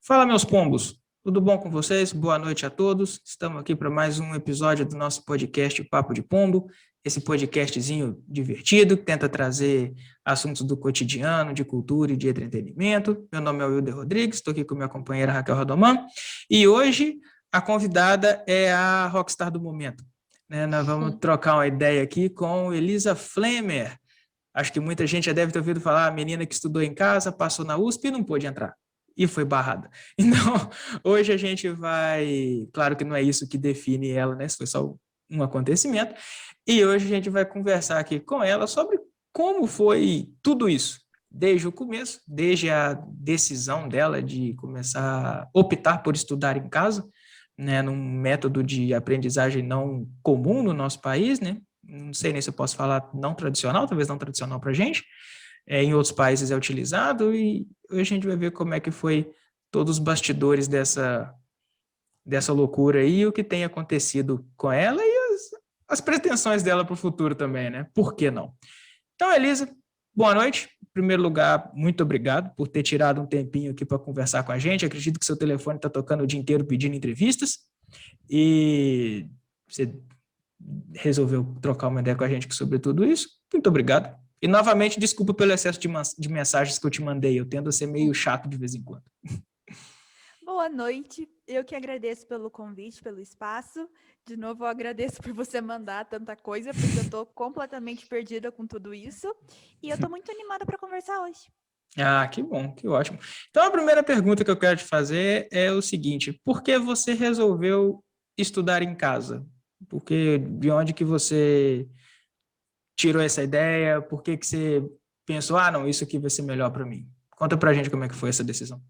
Fala, meus pombos, tudo bom com vocês? Boa noite a todos. Estamos aqui para mais um episódio do nosso podcast Papo de Pombo, esse podcastzinho divertido que tenta trazer assuntos do cotidiano, de cultura e de entretenimento. Meu nome é Wilder Rodrigues, estou aqui com minha companheira Raquel Radoman e hoje a convidada é a rockstar do momento. Nós vamos trocar uma ideia aqui com Elisa Flemer. Acho que muita gente já deve ter ouvido falar, a menina que estudou em casa, passou na USP e não pôde entrar. E foi barrada. Então, hoje a gente vai... Claro que não é isso que define ela, né? Isso foi só um acontecimento. E hoje a gente vai conversar aqui com ela sobre como foi tudo isso. Desde o começo, desde a decisão dela de começar a optar por estudar em casa, né? Num método de aprendizagem não comum no nosso país, né? Não sei nem se eu posso falar não tradicional, talvez não tradicional para a gente, em outros países é utilizado, e hoje a gente vai ver como é que foi todos os bastidores dessa loucura aí, o que tem acontecido com ela e as pretensões dela para o futuro também, né? Por que não? Então, Elisa, boa noite. Em primeiro lugar, muito obrigado por ter tirado um tempinho aqui para conversar com a gente. Acredito que seu telefone está tocando o dia inteiro pedindo entrevistas e você resolveu trocar uma ideia com a gente sobre tudo isso. Muito obrigado. E, novamente, desculpa pelo excesso de mensagens que eu te mandei. Eu tendo a ser meio chato de vez em quando. Boa noite. Eu que agradeço pelo convite, pelo espaço. De novo, eu agradeço por você mandar tanta coisa, porque eu estou completamente perdida com tudo isso. E eu estou muito animada para conversar hoje. Ah, que bom, que ótimo. Então, a primeira pergunta que eu quero te fazer é o seguinte: por que você resolveu estudar em casa? Porque de onde que você tirou essa ideia? Por que que você pensou, ah, não, isso aqui vai ser melhor para mim? Conta pra gente como é que foi essa decisão.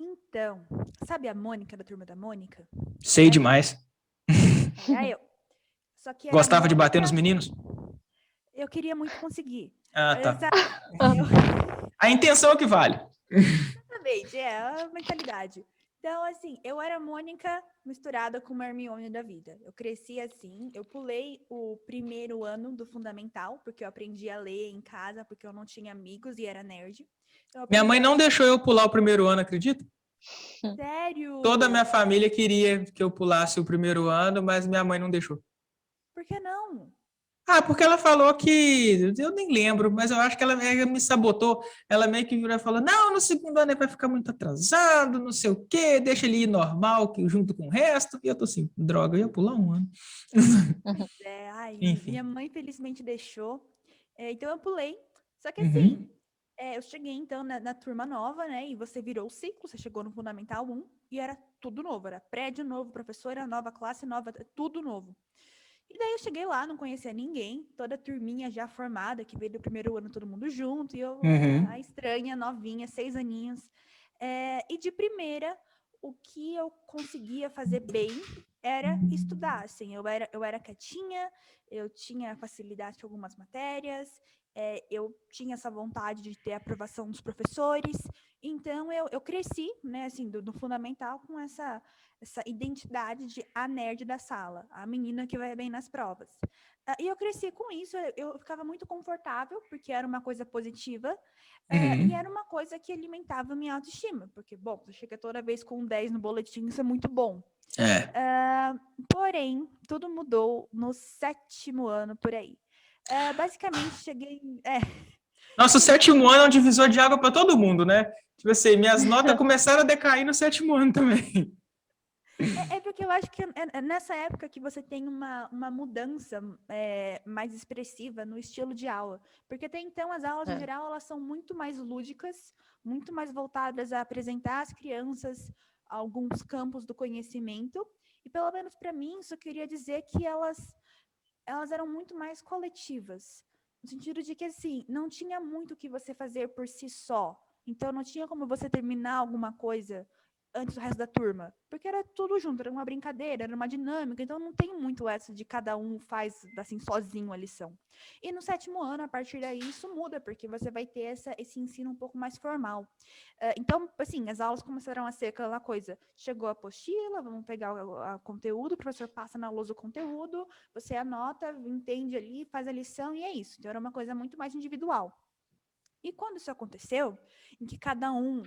Então, sabe a Mônica da Turma da Mônica? Sei Era eu. demais. Era eu. Só que era a Gostava de bater nos Mônica, meninos? eu queria muito conseguir. Ah, Mas, tá. eu... A intenção é o que vale. Exatamente, é a mentalidade. Então, assim, eu era Mônica misturada com uma Hermione da vida. Eu cresci assim, eu pulei o primeiro ano do fundamental, porque eu aprendi a ler em casa, porque eu não tinha amigos e era nerd. Então, eu Minha aprendi mãe a não ler. deixou eu pular o primeiro ano, acredita? Toda a minha Sério? família queria que eu pulasse o primeiro ano, mas minha mãe não deixou. Por que não? Ah, porque ela falou que. Eu nem lembro, mas eu acho que ela me sabotou. Ela meio que virou e falou: não, no segundo ano ele vai ficar muito atrasado, não sei o quê, deixa ele ir normal, junto com o resto. E eu tô assim, droga, eu ia pular um ano. Pois é, ai, minha Enfim. mãe felizmente deixou. Então eu pulei. Só que assim, Uhum. eu cheguei então na turma nova, né? E você virou o ciclo, você chegou no Fundamental 1 e era tudo novo, era prédio novo, professora nova, classe nova, tudo novo. E daí eu cheguei lá, não conhecia ninguém, toda a turminha já formada, que veio do primeiro ano todo mundo junto, e eu, a Uhum. estranha, novinha, 6 aninhos. E de primeira, o que eu conseguia fazer bem era estudar, assim, eu era quietinha, eu tinha facilidade com algumas matérias, eu tinha essa vontade de ter a aprovação dos professores, então eu cresci, né, assim, do fundamental com essa identidade de a nerd da sala, a menina que vai bem nas provas. E eu cresci com isso, eu ficava muito confortável, porque era uma coisa positiva, e era Uhum. uma coisa que alimentava a minha autoestima, porque, bom, você chega toda vez com um 10 no boletim, isso é muito bom. É. Porém, tudo mudou no 7º ano, por aí. Basicamente, cheguei... Nosso cheguei no sétimo sétimo ano é um divisor de água para todo mundo, né? Tipo assim, minhas notas começaram a decair no sétimo ano também. porque eu acho que é nessa época que você tem uma mudança mais expressiva no estilo de aula. Porque até então as aulas, em geral, elas são muito mais lúdicas, muito mais voltadas a apresentar às crianças alguns campos do conhecimento. E pelo menos para mim, isso queria dizer que elas eram muito mais coletivas. No sentido de que, assim, não tinha muito o que você fazer por si só. Então, não tinha como você terminar alguma coisa antes do resto da turma. Porque era tudo junto, era uma brincadeira, era uma dinâmica. Então, não tem muito essa de cada um faz, assim, sozinho a lição. E no 7º ano, a partir daí, isso muda, porque você vai ter esse ensino um pouco mais formal. Então, assim, as aulas começaram a ser aquela coisa. Chegou a apostila, vamos pegar o conteúdo, o professor passa na lousa o conteúdo, você anota, entende ali, faz a lição e é isso. Então, era uma coisa muito mais individual. E quando isso aconteceu, em que cada um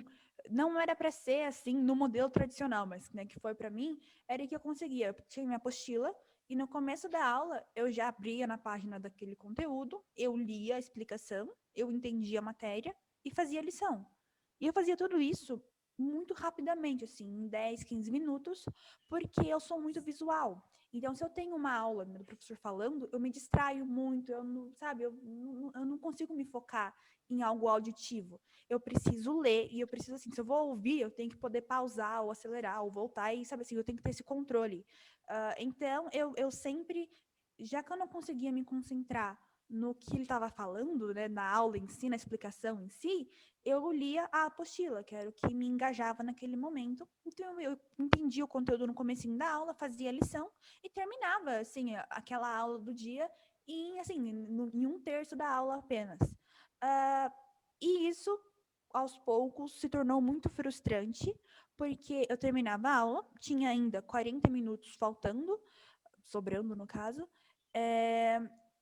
não era para ser assim no modelo tradicional, mas né, que foi para mim, era que eu conseguia. Eu tinha minha apostila e no começo da aula eu já abria na página daquele conteúdo, eu lia a explicação, eu entendia a matéria e fazia a lição. E eu fazia tudo isso muito rapidamente, assim, em 10, 15 minutos, porque eu sou muito visual. Então, se eu tenho uma aula do professor falando, eu me distraio muito, eu não, sabe, eu não consigo me focar em algo auditivo. Eu preciso ler e eu preciso, assim, se eu vou ouvir, eu tenho que poder pausar ou acelerar ou voltar e, sabe assim, eu tenho que ter esse controle. Então, eu sempre, já que eu não conseguia me concentrar no que ele estava falando, né, na aula em si, na explicação em si, eu lia a apostila, que era o que me engajava naquele momento. Então, eu entendia o conteúdo no comecinho da aula, fazia a lição e terminava, assim, aquela aula do dia em, assim, em um terço da aula apenas. E isso, aos poucos, se tornou muito frustrante, porque eu terminava a aula, tinha ainda 40 minutos faltando, sobrando no caso,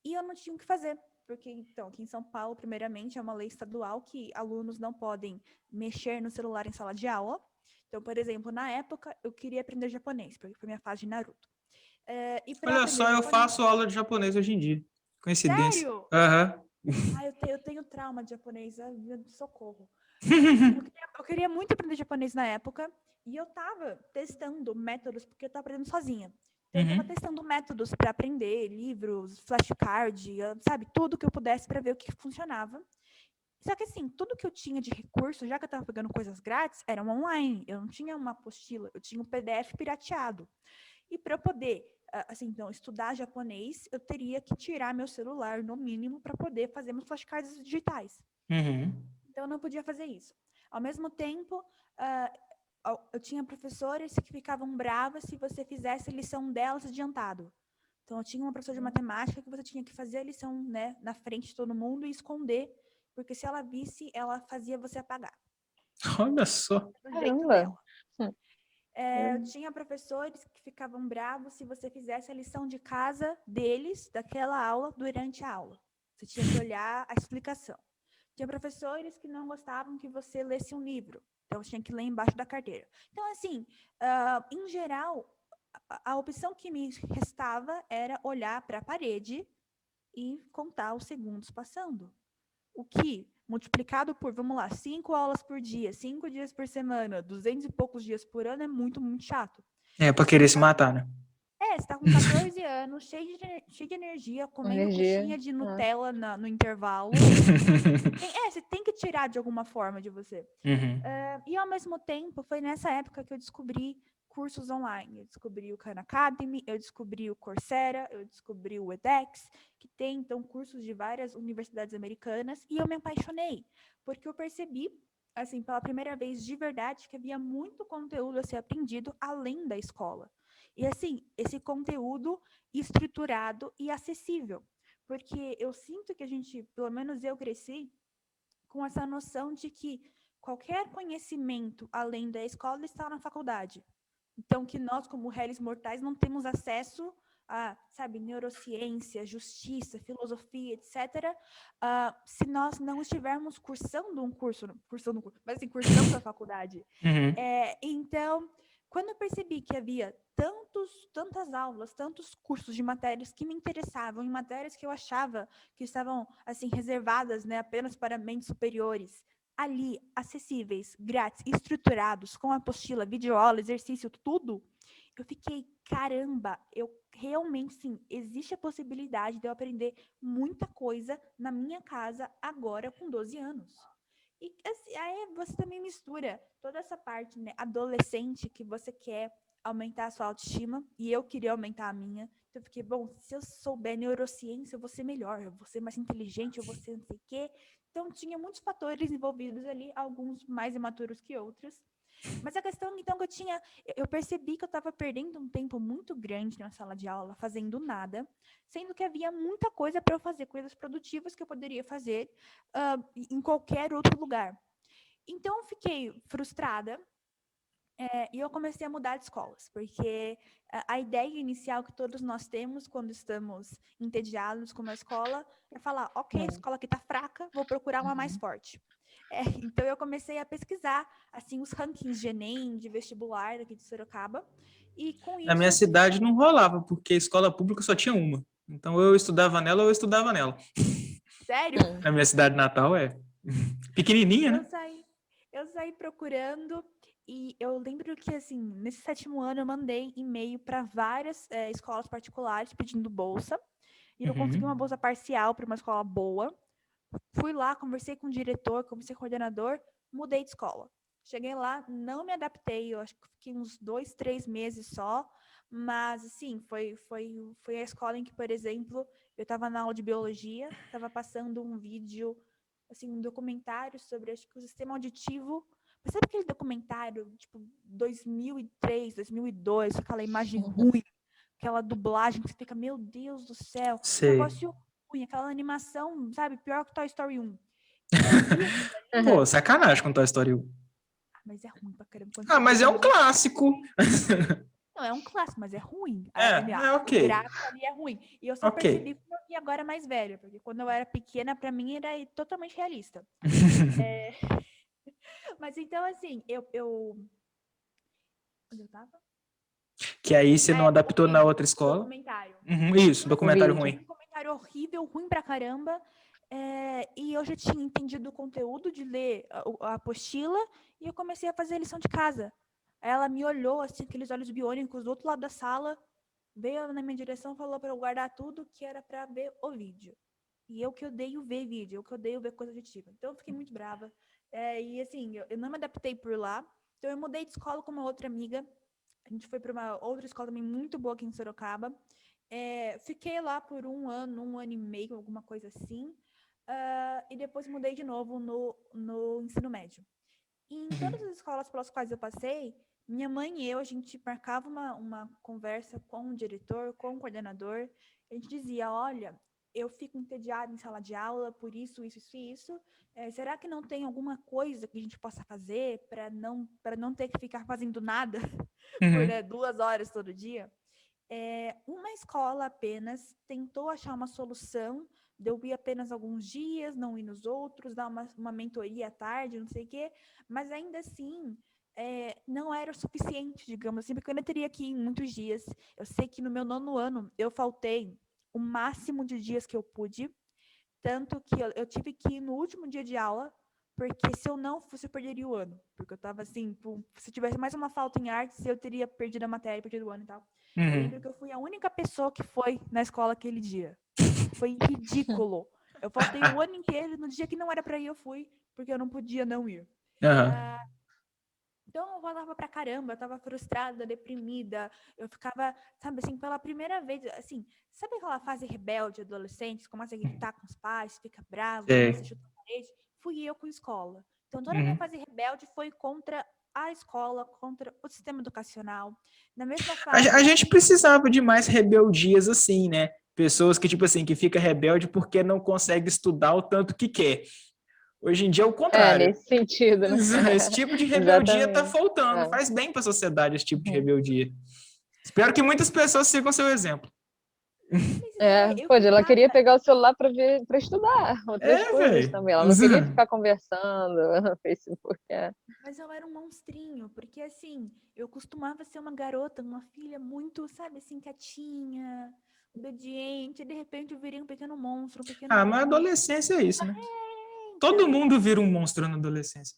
e eu não tinha o que fazer. Porque, então, aqui em São Paulo, primeiramente, é uma lei estadual que alunos não podem mexer no celular em sala de aula. Então, por exemplo, na época, eu queria aprender japonês, porque foi minha fase de Naruto. E para Olha aprender só, eu japonês... faço aula de japonês hoje em dia. Coincidência. Sério? Aham. Eu tenho trauma de japonês, socorro. Mas assim, eu queria muito aprender japonês na época, e eu tava testando métodos, porque eu tava aprendendo sozinha. Então, eu tava Uhum. testando métodos para aprender, livros, flashcard, sabe, tudo que eu pudesse para ver o que funcionava. Só que assim, tudo que eu tinha de recurso, já que eu tava pegando coisas grátis, eram online. Eu não tinha uma apostila, eu tinha um PDF pirateado. E para eu poder, assim, então, estudar japonês, eu teria que tirar meu celular, no mínimo, para poder fazer meus flashcards digitais. Uhum. Então, eu não podia fazer isso. Ao mesmo tempo, eu tinha professores que ficavam bravas se você fizesse a lição delas adiantado. Então, eu tinha uma professora de matemática que você tinha que fazer a lição, né, na frente de todo mundo e esconder, porque se ela visse, ela fazia você apagar. Olha só. Do jeito Caramba. dela. Eu tinha professores que ficavam bravos se você fizesse a lição de casa deles, daquela aula, durante a aula. Você tinha que olhar a explicação. Tinha professores que não gostavam que você lesse um livro. Então, você tinha que ler embaixo da carteira. Então, assim, em geral, a opção que me restava era olhar para a parede e contar os segundos passando. O que, multiplicado por, vamos lá, 5 aulas por dia, 5 dias por semana, 200 e poucos dias por ano, é muito, muito chato. É, pra querer se matar, né? Você tá com 14 anos, cheio de energia, comendo coxinha de Nutella no intervalo. Você tem que tirar de alguma forma de você. Uhum. E, ao mesmo tempo, foi nessa época que eu descobri cursos online. Eu descobri o Khan Academy, eu descobri o Coursera, eu descobri o edX, que tem, então, cursos de várias universidades americanas, e eu me apaixonei, porque eu percebi, assim, pela primeira vez de verdade, que havia muito conteúdo a ser aprendido além da escola. E, assim, esse conteúdo estruturado e acessível. Porque eu sinto que a gente, pelo menos eu cresci, com essa noção de que qualquer conhecimento além da escola está na faculdade. Então, que nós, como réis mortais, não temos acesso a, sabe, neurociência, justiça, filosofia, etc., se nós não estivermos cursando um curso, mas assim, cursando a faculdade. Uhum. Então, quando eu percebi que havia tantas aulas, tantos cursos de matérias que me interessavam, em matérias que eu achava que estavam assim reservadas, né, apenas para mentes superiores, ali, acessíveis, grátis, estruturados, com apostila, videoaula, exercício, tudo, eu fiquei, caramba, eu realmente, sim, existe a possibilidade de eu aprender muita coisa na minha casa agora com 12 anos. E assim, aí você também mistura toda essa parte, né, adolescente, que você quer aumentar a sua autoestima, e eu queria aumentar a minha. Então eu fiquei, bom, se eu souber neurociência, eu vou ser melhor, eu vou ser mais inteligente, eu vou ser não sei o quê. Então tinha muitos fatores envolvidos ali, alguns mais imaturos que outros. Mas a questão, então, que eu percebi que eu estava perdendo um tempo muito grande na sala de aula, fazendo nada, sendo que havia muita coisa para eu fazer, coisas produtivas que eu poderia fazer em qualquer outro lugar. Então, eu fiquei frustrada, E eu comecei a mudar de escolas, porque a ideia inicial que todos nós temos quando estamos entediados com uma escola é falar, ok, a escola aqui tá fraca, vou procurar uma mais forte. Então eu comecei a pesquisar assim os rankings de Enem, de vestibular aqui de Sorocaba, e com Na isso minha eu fui cidade não rolava, porque escola pública só tinha uma. Então eu estudava nela ou eu estudava nela. sério, Na minha cidade natal pequenininha, eu né? saí, eu saí procurando e eu lembro que assim nesse 7º ano eu mandei e-mail para várias escolas particulares pedindo bolsa. E eu consegui uma Uhum. bolsa parcial para uma escola boa. Fui lá, conversei com o diretor, conversei com o coordenador, mudei de escola. Cheguei lá, não me adaptei, eu acho que fiquei uns 2, 3 meses só, mas assim, foi a escola em que, por exemplo, eu estava na aula de biologia, estava passando um vídeo, assim, um documentário sobre, acho que o sistema auditivo. Mas sabe aquele documentário, tipo, 2003, 2002, aquela imagem ruim, aquela dublagem que você fica, meu Deus do céu, que Sei. negócio ruim, aquela animação, sabe, pior que Toy Story 1. Eu vi aquilo Pô, ali, sacanagem com Toy Story 1. mas é ruim pra caramba. Quando Ah, você vê mas é hoje em um dia, clássico. não, é um clássico, mas é ruim. É O ok. gráfico ali é ruim. E eu só Ok. percebi quando eu vi agora mais velha, porque quando eu era pequena, pra mim era totalmente realista. Mas então, assim, onde eu tava? Que aí você não O adaptou na vídeo, outra o escola. documentário. Uhum, isso, Nossa, O documentário vídeo. ruim. um documentário horrível, ruim pra caramba. E eu já tinha entendido o conteúdo de ler a apostila e eu comecei a fazer a lição de casa. Aí ela me olhou, assim, aqueles olhos biônicos do outro lado da sala, veio na minha direção, falou para eu guardar tudo que era para ver o vídeo. E eu que odeio ver vídeo, eu que odeio ver coisa auditiva. Então eu fiquei muito brava. E assim, eu não me adaptei por lá. Então eu mudei de escola com uma outra amiga. A gente foi para uma outra escola também muito boa aqui em Sorocaba. Fiquei lá por 1 ano e meio, alguma coisa assim. E depois mudei de novo no ensino médio. E em todas Uhum. as escolas pelas quais eu passei, minha mãe e eu, a gente marcava uma conversa com o diretor, com o coordenador. A gente dizia, olha, eu fico entediada em sala de aula por isso, isso, isso e isso. Será que não tem alguma coisa que a gente possa fazer para não ter que ficar fazendo nada por Uhum. 2 horas todo dia? Uma escola apenas tentou achar uma solução, de eu ir apenas alguns dias, não ir nos outros, dar uma mentoria à tarde, não sei o quê, mas ainda assim não era o suficiente, digamos assim, porque eu ainda teria que ir em muitos dias. Eu sei que no meu 9º ano eu faltei o máximo de dias que eu pude, tanto que eu tive que ir no último dia de aula, porque se eu não fosse, eu perderia o ano. Porque eu tava assim, se tivesse mais uma falta em artes, eu teria perdido a matéria, perdido o ano e tal. Eu lembro Uhum. que eu fui a única pessoa que foi na escola aquele dia. Foi ridículo. Eu faltei o ano inteiro, no dia que não era para ir, eu fui, porque eu não podia não ir. Aham. Então eu falava pra caramba, eu tava frustrada, deprimida, eu ficava, sabe assim, pela primeira vez, assim, sabe aquela fase rebelde, adolescente, começa a gritar com os pais, fica bravo, começa a Sei. chutar a parede? Fui eu com a escola. Então toda a minha Uhum. fase rebelde foi contra a escola, contra o sistema educacional. Na mesma A fase, gente precisava de mais rebeldias assim, né? Pessoas que, tipo assim, que fica rebelde porque não consegue estudar o tanto que quer. Hoje em dia é o contrário. Nesse sentido, né? Esse tipo de rebeldia tá Exatamente. faltando. É. Faz bem para a sociedade esse tipo de Uhum. rebeldia. Espero que muitas pessoas sigam seu exemplo. mas eu Pô, ela queria ficava, pegar o celular para ver, para estudar outras É, coisas velho. também. Ela não queria ficar conversando no Facebook. mas eu era um monstrinho, porque assim, eu costumava ser uma garota, uma filha muito, sabe, assim, quietinha, obediente, e de repente eu virei um pequeno monstro, um pequeno Ah, mas a monstro. adolescência é isso, né? Todo Então, mundo vira um monstro na adolescência.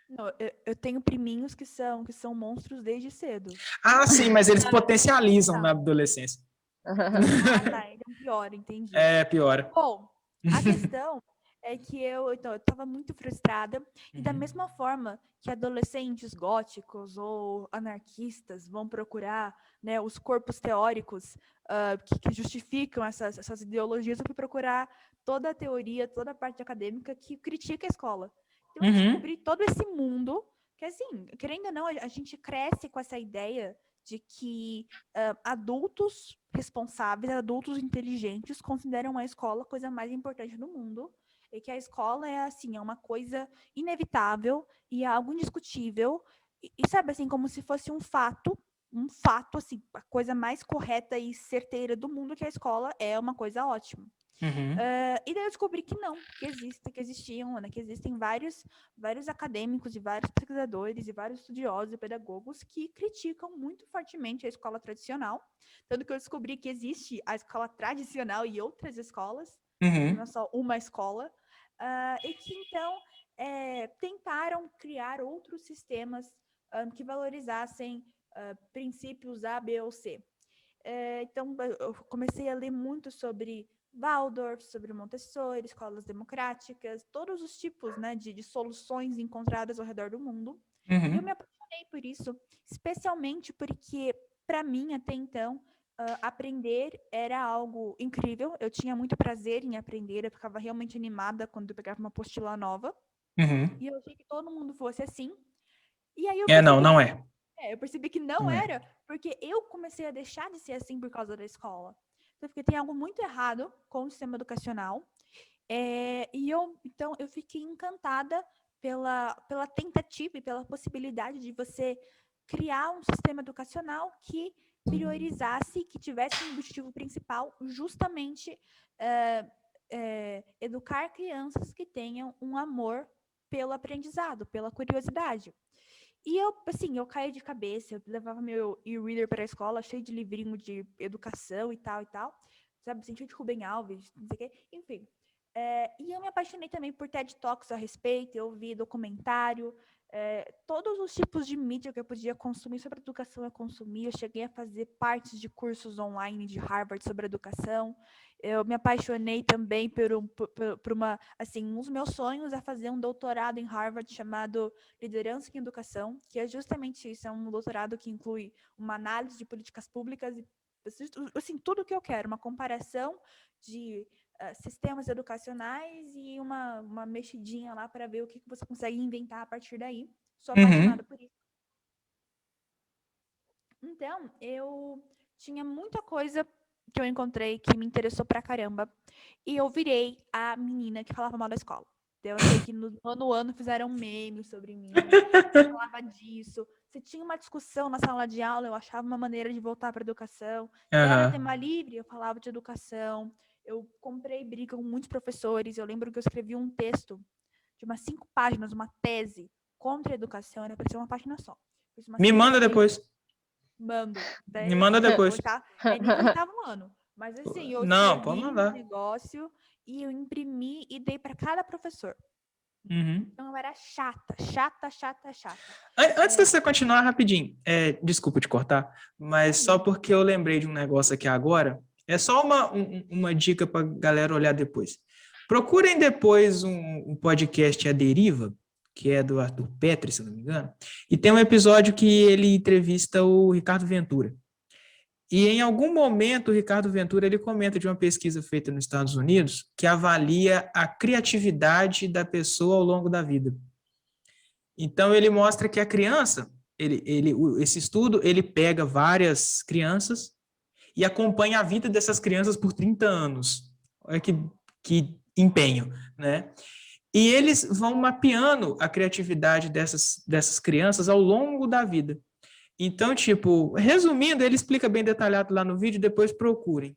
não, eu tenho priminhos que são monstros desde cedo. Ah, sim, mas eles Ah, potencializam na tá. adolescência. Ah, tá, então pior, entendi. É, piora. Bom, a questão é que eu estava muito frustrada, e da Uhum. mesma forma que adolescentes góticos ou anarquistas vão procurar, né, os corpos teóricos que justificam essas ideologias, eu fui procurar toda a teoria, toda a parte acadêmica que critica a escola. Então eu Uhum. descobri todo esse mundo que, assim, querendo ou não, a gente cresce com essa ideia de que adultos responsáveis, adultos inteligentes consideram a escola a coisa mais importante do mundo. é que a escola é assim, é uma coisa inevitável e é algo indiscutível. E sabe assim, como se fosse um fato, assim, a coisa mais correta e certeira do mundo, que a escola é uma coisa ótima. Uhum. E daí eu descobri que não, que existiam, né, que existem vários acadêmicos e vários pesquisadores e vários estudiosos e pedagogos que criticam muito fortemente a escola tradicional. Tanto que eu descobri que existe a escola tradicional e outras escolas, Uhum. não é só uma escola, e que então tentaram criar outros sistemas que valorizassem princípios A, B ou C. Então, eu comecei a ler muito sobre Waldorf, sobre Montessori, escolas democráticas, todos os tipos, né, de soluções encontradas ao redor do mundo. E eu me Uhum. apaixonei por isso, especialmente porque, para mim, até então, aprender era algo incrível. Eu tinha muito prazer em aprender, eu ficava realmente animada quando eu pegava uma apostila nova. Uhum. E eu achei que todo mundo fosse assim. E aí eu Não, percebi não que é. eu percebi que não Não é. era, porque eu comecei a deixar de ser assim por causa da escola. Então, porque tem algo muito errado com o sistema educacional. Então, eu fiquei encantada pela tentativa e pela possibilidade de você criar um sistema educacional que priorizasse, que tivesse um objetivo principal, justamente educar crianças que tenham um amor pelo aprendizado, pela curiosidade. E eu caí de cabeça, eu levava meu e-reader para a escola, cheio de livrinho de educação e tal, sabe, cheio de Rubem Alves, não sei o quê, enfim. E eu me apaixonei também por TED Talks a respeito, eu vi documentário, todos os tipos de mídia que eu podia consumir sobre educação eu consumi, eu cheguei a fazer partes de cursos online de Harvard sobre educação, eu me apaixonei também por uma, assim, um dos meus sonhos é fazer um doutorado em Harvard chamado Liderança em Educação, que é justamente isso, é um doutorado que inclui uma análise de políticas públicas e, assim, tudo o que eu quero, uma comparação de sistemas educacionais e uma mexidinha lá para ver o que você consegue inventar a partir daí. Sou apaixonada Uhum. por isso. Então, eu tinha muita coisa que eu encontrei que me interessou pra caramba. E eu virei a menina que falava mal da escola. Então, eu sei que no nono ano fizeram um meme sobre mim. Eu falava disso. Se tinha uma discussão na sala de aula, eu achava uma maneira de voltar para a educação. Se era Aham. tema livre, eu falava de educação. Eu comprei briga com muitos professores. Eu lembro que eu escrevi um texto de umas 5 páginas, uma tese contra a educação. Era para ser uma página só. Fiz umas Me 5 manda páginas. depois. Mando. Me manda depois. Tá? É nível oitavo ano. Mas assim, eu Não, pode escrevi um mandar. negócio e eu imprimi e dei para cada professor. Uhum. Então eu era chata, chata, chata, chata. Antes de você continuar rapidinho, desculpa te cortar, mas só Imagina. porque eu lembrei de um negócio aqui agora, é só uma dica para galera olhar depois. Procurem depois um podcast A Deriva, que é do Arthur Petri, se não me engano, e tem um episódio que ele entrevista o Ricardo Ventura. E em algum momento o Ricardo Ventura ele comenta de uma pesquisa feita nos Estados Unidos que avalia a criatividade da pessoa ao longo da vida. Então ele mostra que a criança, esse estudo, ele pega várias crianças e acompanha a vida dessas crianças por 30 anos. Olha que empenho, né? E eles vão mapeando a criatividade dessas crianças ao longo da vida. Então, tipo, resumindo, ele explica bem detalhado lá no vídeo, depois procurem.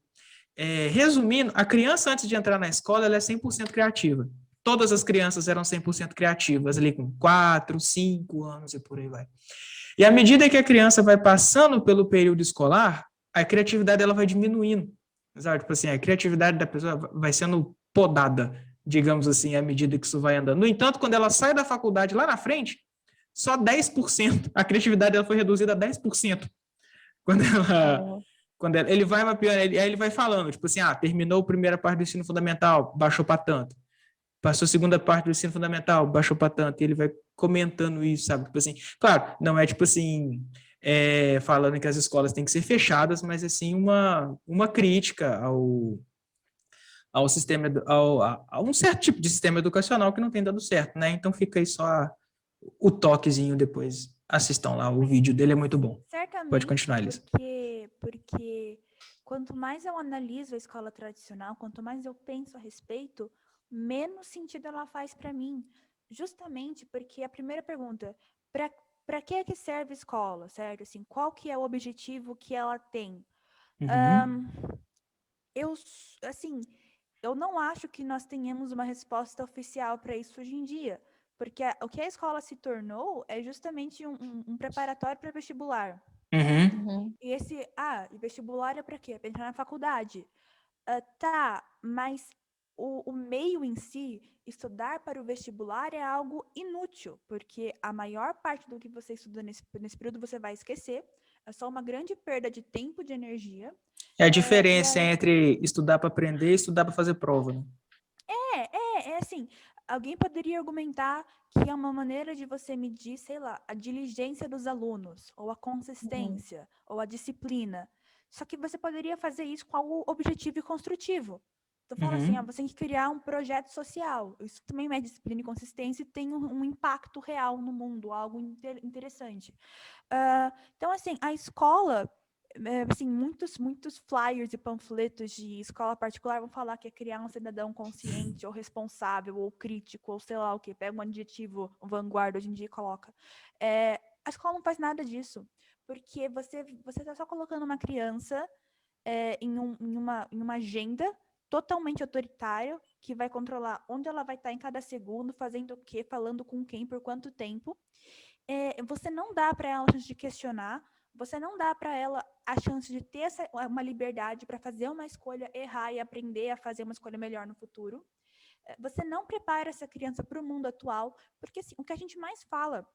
Resumindo, a criança antes de entrar na escola, ela é 100% criativa. Todas as crianças eram 100% criativas, ali com 4, 5 anos e por aí vai. E à medida que a criança vai passando pelo período escolar, a criatividade dela vai diminuindo. Sabe? Tipo assim, a criatividade da pessoa vai sendo podada, digamos assim, à medida que isso vai andando. No entanto, quando ela sai da faculdade lá na frente, só 10%, a criatividade dela foi reduzida a 10%. Quando ela, ele vai mapeando, aí ele vai falando, tipo assim, terminou a primeira parte do ensino fundamental, baixou para tanto. Passou a segunda parte do ensino fundamental, baixou para tanto. E ele vai comentando isso, sabe? Tipo assim, claro, não é tipo assim, falando que as escolas têm que ser fechadas, mas assim, uma crítica ao sistema, a um certo tipo de sistema educacional que não tem dado certo, né? Então fica aí só o toquezinho depois. Assistam lá, o vídeo dele é muito bom. Pode Certamente, continuar, Elisa. porque quanto mais eu analiso a escola tradicional, quanto mais eu penso a respeito, menos sentido ela faz para mim. Justamente porque a primeira pergunta, para que serve a escola, certo? Assim, qual que é o objetivo que ela tem? Uhum. Assim, eu não acho que nós tenhamos uma resposta oficial para isso hoje em dia, porque o que a escola se tornou é justamente um preparatório para vestibular. Uhum. Uhum. E e vestibular é para quê? Para entrar na faculdade. Tá, mas o meio em si, estudar para o vestibular é algo inútil, porque a maior parte do que você estuda nesse período você vai esquecer, é só uma grande perda de tempo, de energia. É a E diferença aí, entre estudar para aprender e estudar para fazer prova, né? é assim, alguém poderia argumentar que é uma maneira de você medir, sei lá, a diligência dos alunos, ou a Uhum. consistência, ou a disciplina. Só que você poderia fazer isso com algo objetivo e construtivo. Tu fala assim, Uhum. você tem que criar um projeto social. Isso também é disciplina e consistência e tem um impacto real no mundo, algo interessante. Então, assim, a escola, assim, muitos flyers e panfletos de escola particular vão falar que é criar um cidadão consciente, ou responsável, ou crítico, ou sei lá o quê. Pega um adjetivo vanguarda hoje em dia e coloca. A escola não faz nada disso, porque você está só colocando uma criança em uma agenda totalmente autoritária, que vai controlar onde ela vai estar em cada segundo, fazendo o quê, falando com quem, por quanto tempo. Você não dá para ela a chance de questionar, você não dá para ela a chance de ter uma liberdade para fazer uma escolha, errar e aprender a fazer uma escolha melhor no futuro. Você não prepara essa criança para o mundo atual, porque assim, o que a gente mais fala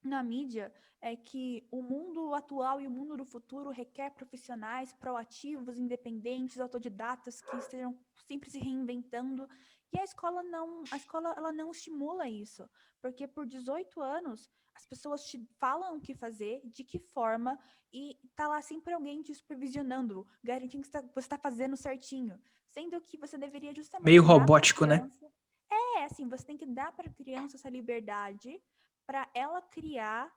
na mídia é que o mundo atual e o mundo do futuro requer profissionais proativos, independentes, autodidatas que estejam sempre se reinventando. E a escola ela não estimula isso, porque por 18 anos as pessoas te falam o que fazer, de que forma, e tá lá sempre alguém te supervisionando, garantindo que você está fazendo certinho, sendo que você deveria Meio justamente dar para a robótico, né? criança. Assim, você tem que dar para a criança essa liberdade para ela criar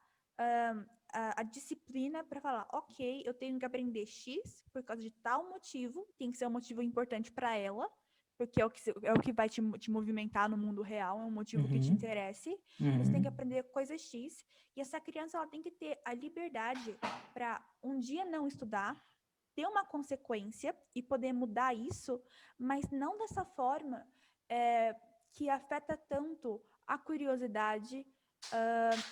a disciplina para falar, ok, eu tenho que aprender X por causa de tal motivo, tem que ser um motivo importante para ela, porque é o que vai te movimentar no mundo real, é um motivo que te Uhum. interesse. Você tem que Uhum. aprender coisa X, e essa criança ela tem que ter a liberdade para um dia não estudar, ter uma consequência e poder mudar isso, mas não dessa forma que afeta tanto a curiosidade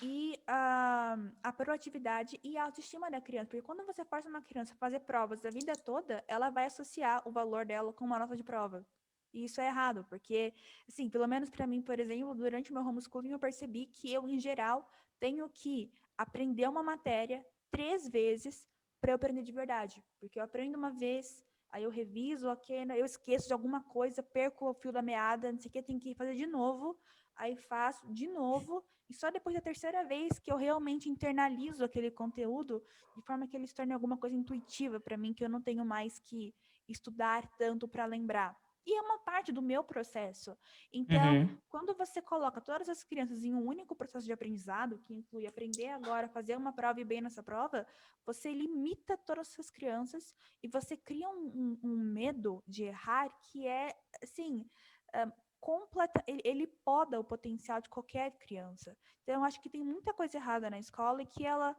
e a proatividade e a autoestima da criança. Porque quando você força uma criança a fazer provas a vida toda, ela vai associar o valor dela com uma nota de prova. E isso é errado, porque, assim, pelo menos para mim, por exemplo, durante o meu homeschooling, eu percebi que eu, em geral, tenho que aprender uma matéria 3 vezes para eu aprender de verdade. Porque eu aprendo uma vez, aí eu reviso, ok, eu esqueço de alguma coisa, perco o fio da meada, não sei o que, tenho que fazer de novo, aí faço de novo, e só depois da terceira vez que eu realmente internalizo aquele conteúdo, de forma que ele se torne alguma coisa intuitiva para mim, que eu não tenho mais que estudar tanto para lembrar. E é uma parte do meu processo. Então, Uhum. quando você coloca todas as crianças em um único processo de aprendizado, que inclui aprender agora, fazer uma prova e bem nessa prova, você limita todas essas crianças e você cria um medo de errar que é, assim, ele poda o potencial de qualquer criança. Então, eu acho que tem muita coisa errada na escola e que ela,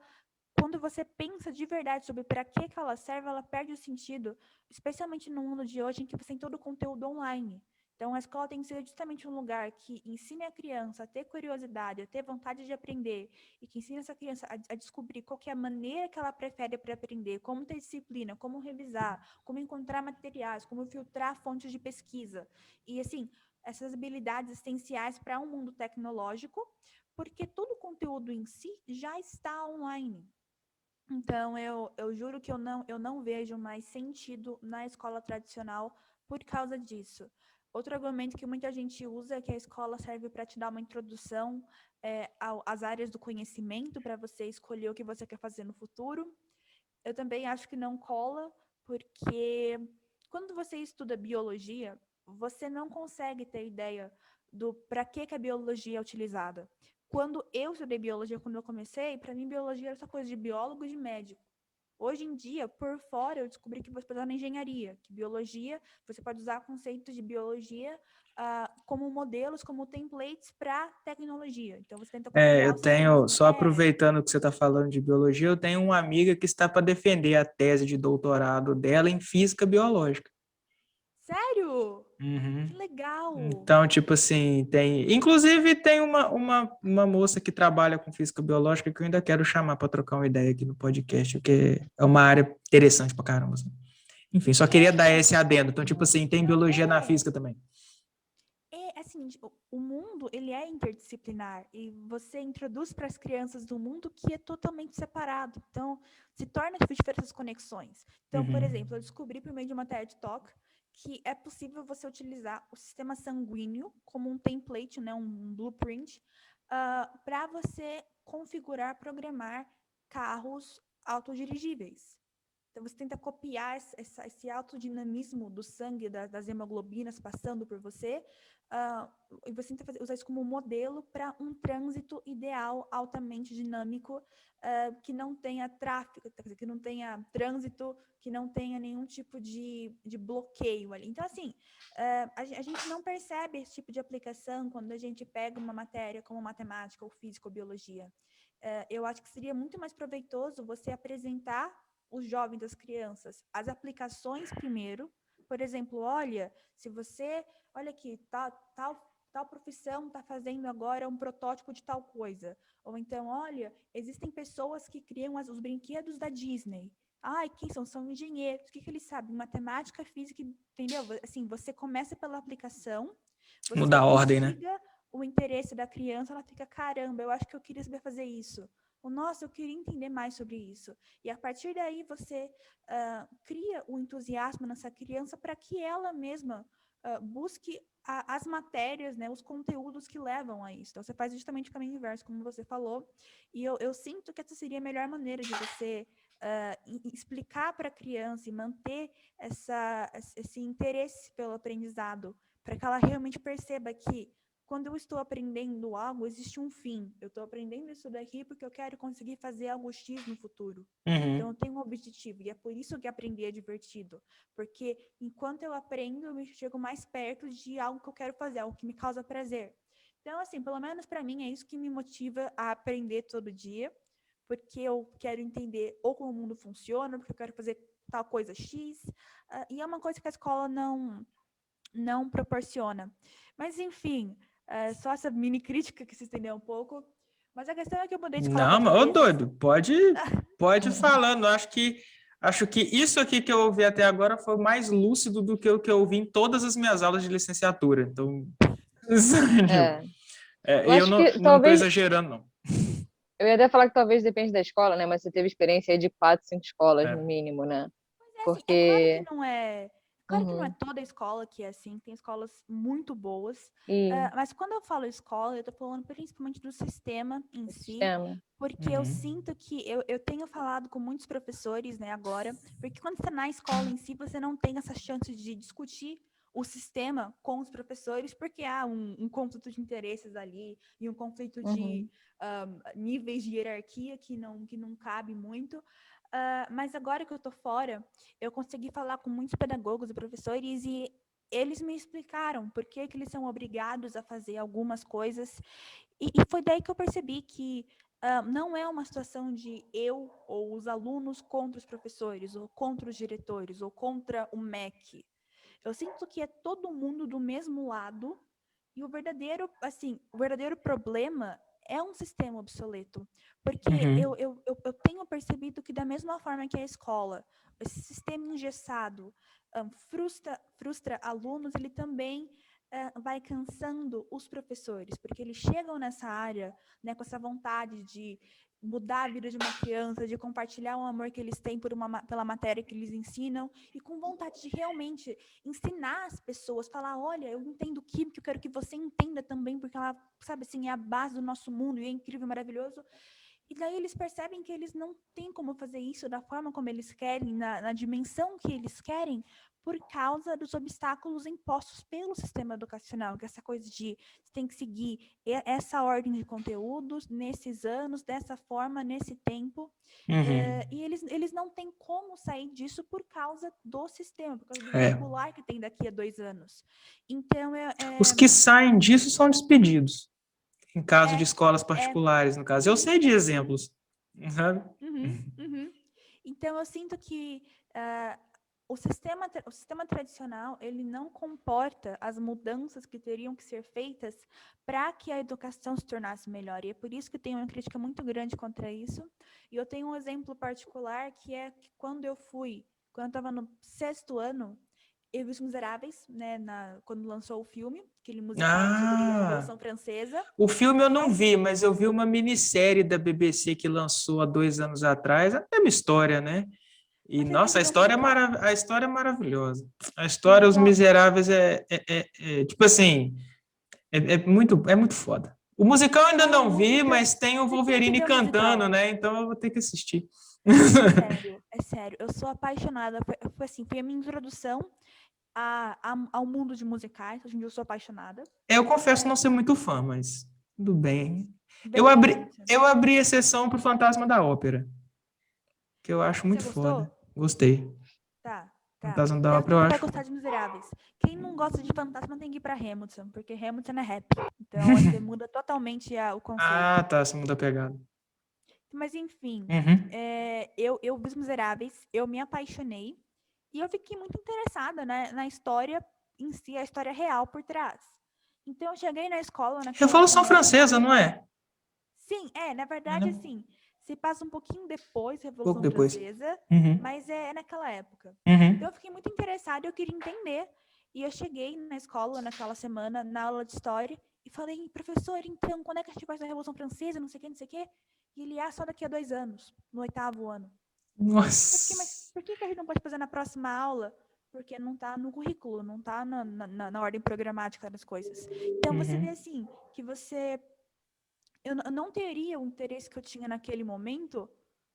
quando você pensa de verdade sobre para que ela serve, ela perde o sentido, especialmente no mundo de hoje em que você tem todo o conteúdo online. Então, a escola tem que ser justamente um lugar que ensine a criança a ter curiosidade, a ter vontade de aprender, e que ensine essa criança a descobrir qual que é a maneira que ela prefere para aprender, como ter disciplina, como revisar, como encontrar materiais, como filtrar fontes de pesquisa. E, assim, essas habilidades essenciais para um mundo tecnológico, porque todo o conteúdo em si já está online. Então, eu juro que eu não vejo mais sentido na escola tradicional por causa disso. Outro argumento que muita gente usa é que a escola serve para te dar uma introdução às áreas do conhecimento, para você escolher o que você quer fazer no futuro. Eu também acho que não cola, porque quando você estuda biologia, você não consegue ter ideia do para que a biologia é utilizada. Quando eu estudei biologia, quando eu comecei, para mim biologia era só coisa de biólogo e de médico. Hoje em dia, por fora, eu descobri que você pode usar na engenharia, que biologia, você pode usar conceitos de biologia como modelos, como templates para tecnologia. Então, você tenta copiar Eu os sistemas. só aproveitando que você está falando de biologia, eu tenho uma amiga que está para defender a tese de doutorado dela em física biológica. Sério? Uhum. Que legal! Então, tipo assim, inclusive tem uma moça que trabalha com física biológica que eu ainda quero chamar para trocar uma ideia aqui no podcast, porque é uma área interessante pra caramba, assim. Enfim, só queria dar esse adendo. Então, tipo assim, tem biologia na física também. Assim, o mundo, ele é interdisciplinar e você introduz para as crianças do mundo que é totalmente separado. Então, se torna difícil essas conexões. Então, por exemplo, eu descobri por meio de uma TED Talk que é possível você utilizar o sistema sanguíneo como um template, né, um blueprint, para você configurar, programar carros autodirigíveis. Então, você tenta copiar esse autodinamismo do sangue, das hemoglobinas passando por você, e você tenta usar isso como modelo para um trânsito ideal, altamente dinâmico, que não tenha tráfego, que não tenha trânsito, que não tenha nenhum tipo de bloqueio ali. Então, assim, a gente não percebe esse tipo de aplicação quando a gente pega uma matéria como matemática ou física ou biologia. Eu acho que seria muito mais proveitoso você apresentar os jovens, as crianças, as aplicações primeiro. Por exemplo, olha aqui, tal profissão está fazendo agora um protótipo de tal coisa. Ou então, olha, existem pessoas que criam os brinquedos da Disney. Ai, quem são? São engenheiros. O que eles sabem? Matemática, física, entendeu? Assim, você começa pela aplicação, você Mudar a ordem, né? instiga o interesse da criança, ela fica, caramba, eu acho que eu queria saber fazer isso. Nossa, eu queria entender mais sobre isso. E a partir daí você cria o entusiasmo nessa criança para que ela mesma busque as matérias, né, os conteúdos que levam a isso. Então, você faz justamente o caminho inverso, como você falou. E eu sinto que essa seria a melhor maneira de você explicar para a criança e manter esse interesse pelo aprendizado, para que ela realmente perceba que quando eu estou aprendendo algo, existe um fim. Eu estou aprendendo isso daqui porque eu quero conseguir fazer algo X no futuro. Então, eu tenho um objetivo. E é por isso que aprender é divertido. Porque enquanto eu aprendo, eu me chego mais perto de algo que eu quero fazer, algo que me causa prazer. Então, assim, pelo menos para mim, é isso que me motiva a aprender todo dia. Porque eu quero entender ou como o mundo funciona, porque eu quero fazer tal coisa X. E é uma coisa que a escola não proporciona. Mas, enfim, só essa mini crítica que se estendeu um pouco. Mas a questão é que eu mudei de escola Não, 4 mas, ô vezes. doido, pode ir falando. Acho que isso aqui que eu ouvi até agora foi mais lúcido do que o que eu ouvi em todas as minhas aulas de licenciatura. Então, Eu eu acho que não estou talvez. exagerando, não. Eu ia até falar que talvez depende da escola, né? Mas você teve experiência aí de 4, 5 escolas, no É. mínimo, né? Mas assim, é claro que Porque. não é. Claro que não é Uhum. toda escola que é assim, tem escolas muito boas. E Mas quando eu falo escola, eu tô falando principalmente do sistema em o si, sistema. porque eu sinto que eu tenho falado com muitos professores, né, agora, porque quando você tá na escola em si, você não tem essa chance de discutir o sistema com os professores, porque há um conflito de interesses ali e um conflito de Uhum. níveis de hierarquia que não cabe muito. Mas agora que eu tô fora, eu consegui falar com muitos pedagogos e professores e eles me explicaram por que eles são obrigados a fazer algumas coisas. E foi daí que eu percebi que não é uma situação de eu ou os alunos contra os professores, ou contra os diretores, ou contra o MEC. Eu sinto que é todo mundo do mesmo lado e o verdadeiro problema é um sistema obsoleto. Porque eu tenho percebido que da mesma forma que a escola, esse sistema engessado frustra alunos, ele também vai cansando os professores, porque eles chegam nessa área, né, com essa vontade de mudar a vida de uma criança, de compartilhar o amor que eles têm pela matéria que eles ensinam, e com vontade de realmente ensinar as pessoas, falar, olha, eu entendo química, eu quero que você entenda também, porque ela, sabe assim, é a base do nosso mundo, e é incrível, maravilhoso. E daí eles percebem que eles não têm como fazer isso da forma como eles querem, na dimensão que eles querem, por causa dos obstáculos impostos pelo sistema educacional, que é essa coisa de você tem que seguir essa ordem de conteúdos nesses anos, dessa forma, nesse tempo. E eles não têm como sair disso por causa do sistema, por causa do vestibular que tem daqui a 2 anos. Então, Os que saem disso são despedidos, em caso de escolas particulares, no caso. Eu sei de exemplos, sabe? Então, eu sinto que o sistema tradicional, ele não comporta as mudanças que teriam que ser feitas para que a educação se tornasse melhor. E é por isso que eu tenho uma crítica muito grande contra isso. E eu tenho um exemplo particular, que é que quando eu estava no 6º ano, eu vi Os Miseráveis, né, quando lançou o filme, aquele musical sobre a Revolução Francesa. O filme eu não vi, mas eu vi uma minissérie da BBC que lançou há 2 anos atrás, a mesma história, né? E, nossa, a história é maravilhosa. A história, Os Miseráveis, tipo assim, é muito foda. O musical eu ainda não vi, mas tem o Wolverine cantando, né? Então eu vou ter que assistir. É sério. Eu sou apaixonada. Foi a minha introdução ao mundo de musicais. Hoje em dia eu sou apaixonada. Eu confesso não ser muito fã, mas tudo bem. Eu abri exceção pro Fantasma da Ópera, que eu acho muito foda. Gostei. Tá. Fantasma da Ópera, eu acho. Vai gostar de Miseráveis. Quem não gosta de Fantasma tem que ir pra Hamilton, porque Hamilton é rap. Então, você muda totalmente o conceito. Ah, tá, você muda a pegada. Mas, enfim, eu vi Os Miseráveis, eu me apaixonei, e eu fiquei muito interessada, né, na história em si, a história real por trás. Então, eu cheguei na escola... Revolução Francesa, não é? Sim, na verdade, assim, se passa um pouquinho depois da Revolução Francesa, mas é naquela época. Então, eu fiquei muito interessada, eu queria entender. E eu cheguei na escola, naquela semana, na aula de história, e falei, professor, então, quando é que a gente faz a Revolução Francesa, não sei o quê? E ele, só daqui a 2 anos, no 8º ano. Nossa! Eu fiquei, mas por que a gente não pode fazer na próxima aula? Porque não está no currículo, não está na ordem programática das coisas. Então, você vê assim, que eu não teria o interesse que eu tinha naquele momento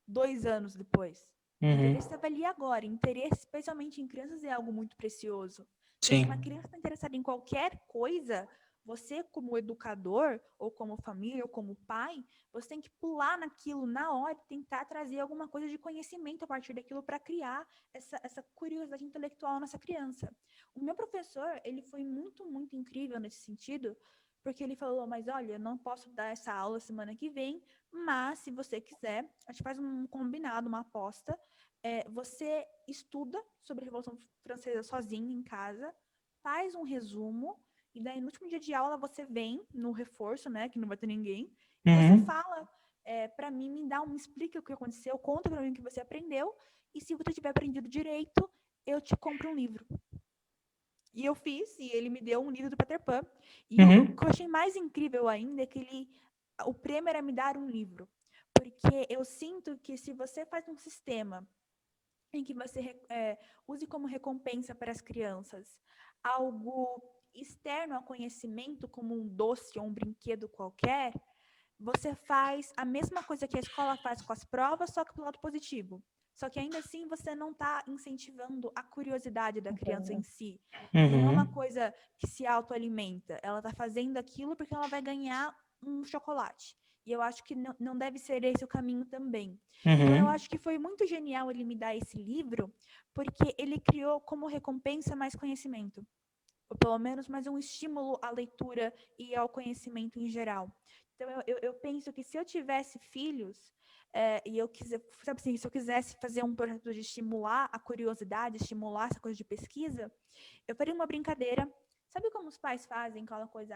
2 anos depois. O interesse estava ali agora. Interesse, especialmente em crianças, é algo muito precioso. Então, se uma criança está interessada em qualquer coisa, você, como educador, ou como família, ou como pai, você tem que pular naquilo na hora e tentar trazer alguma coisa de conhecimento a partir daquilo para criar essa curiosidade intelectual nessa criança. O meu professor, ele foi muito, muito incrível nesse sentido, porque ele falou, mas olha, eu não posso dar essa aula semana que vem, mas se você quiser, a gente faz um combinado, uma aposta, você estuda sobre a Revolução Francesa sozinho em casa, faz um resumo, e daí no último dia de aula você vem no reforço, né, que não vai ter ninguém, e você fala para mim, me explica o que aconteceu, conta para mim o que você aprendeu, e se você tiver aprendido direito, eu te compro um livro. E eu fiz, e ele me deu um livro do Peter Pan. E o que eu achei mais incrível ainda é que o prêmio era me dar um livro. Porque eu sinto que se você faz um sistema em que você use como recompensa para as crianças algo externo ao conhecimento, como um doce ou um brinquedo qualquer, você faz a mesma coisa que a escola faz com as provas, só que do lado positivo. Só que ainda assim você não está incentivando a curiosidade da criança em si. Não é uma coisa que se autoalimenta. Ela está fazendo aquilo porque ela vai ganhar um chocolate. E eu acho que não deve ser esse o caminho também. Então eu acho que foi muito genial ele me dar esse livro, porque ele criou como recompensa mais conhecimento. Ou pelo menos mais um estímulo à leitura e ao conhecimento em geral. Então, eu penso que se eu tivesse filhos, e eu sabe assim, se eu quisesse fazer um projeto de estimular a curiosidade, estimular essa coisa de pesquisa, eu faria uma brincadeira. Sabe como os pais fazem aquela coisa?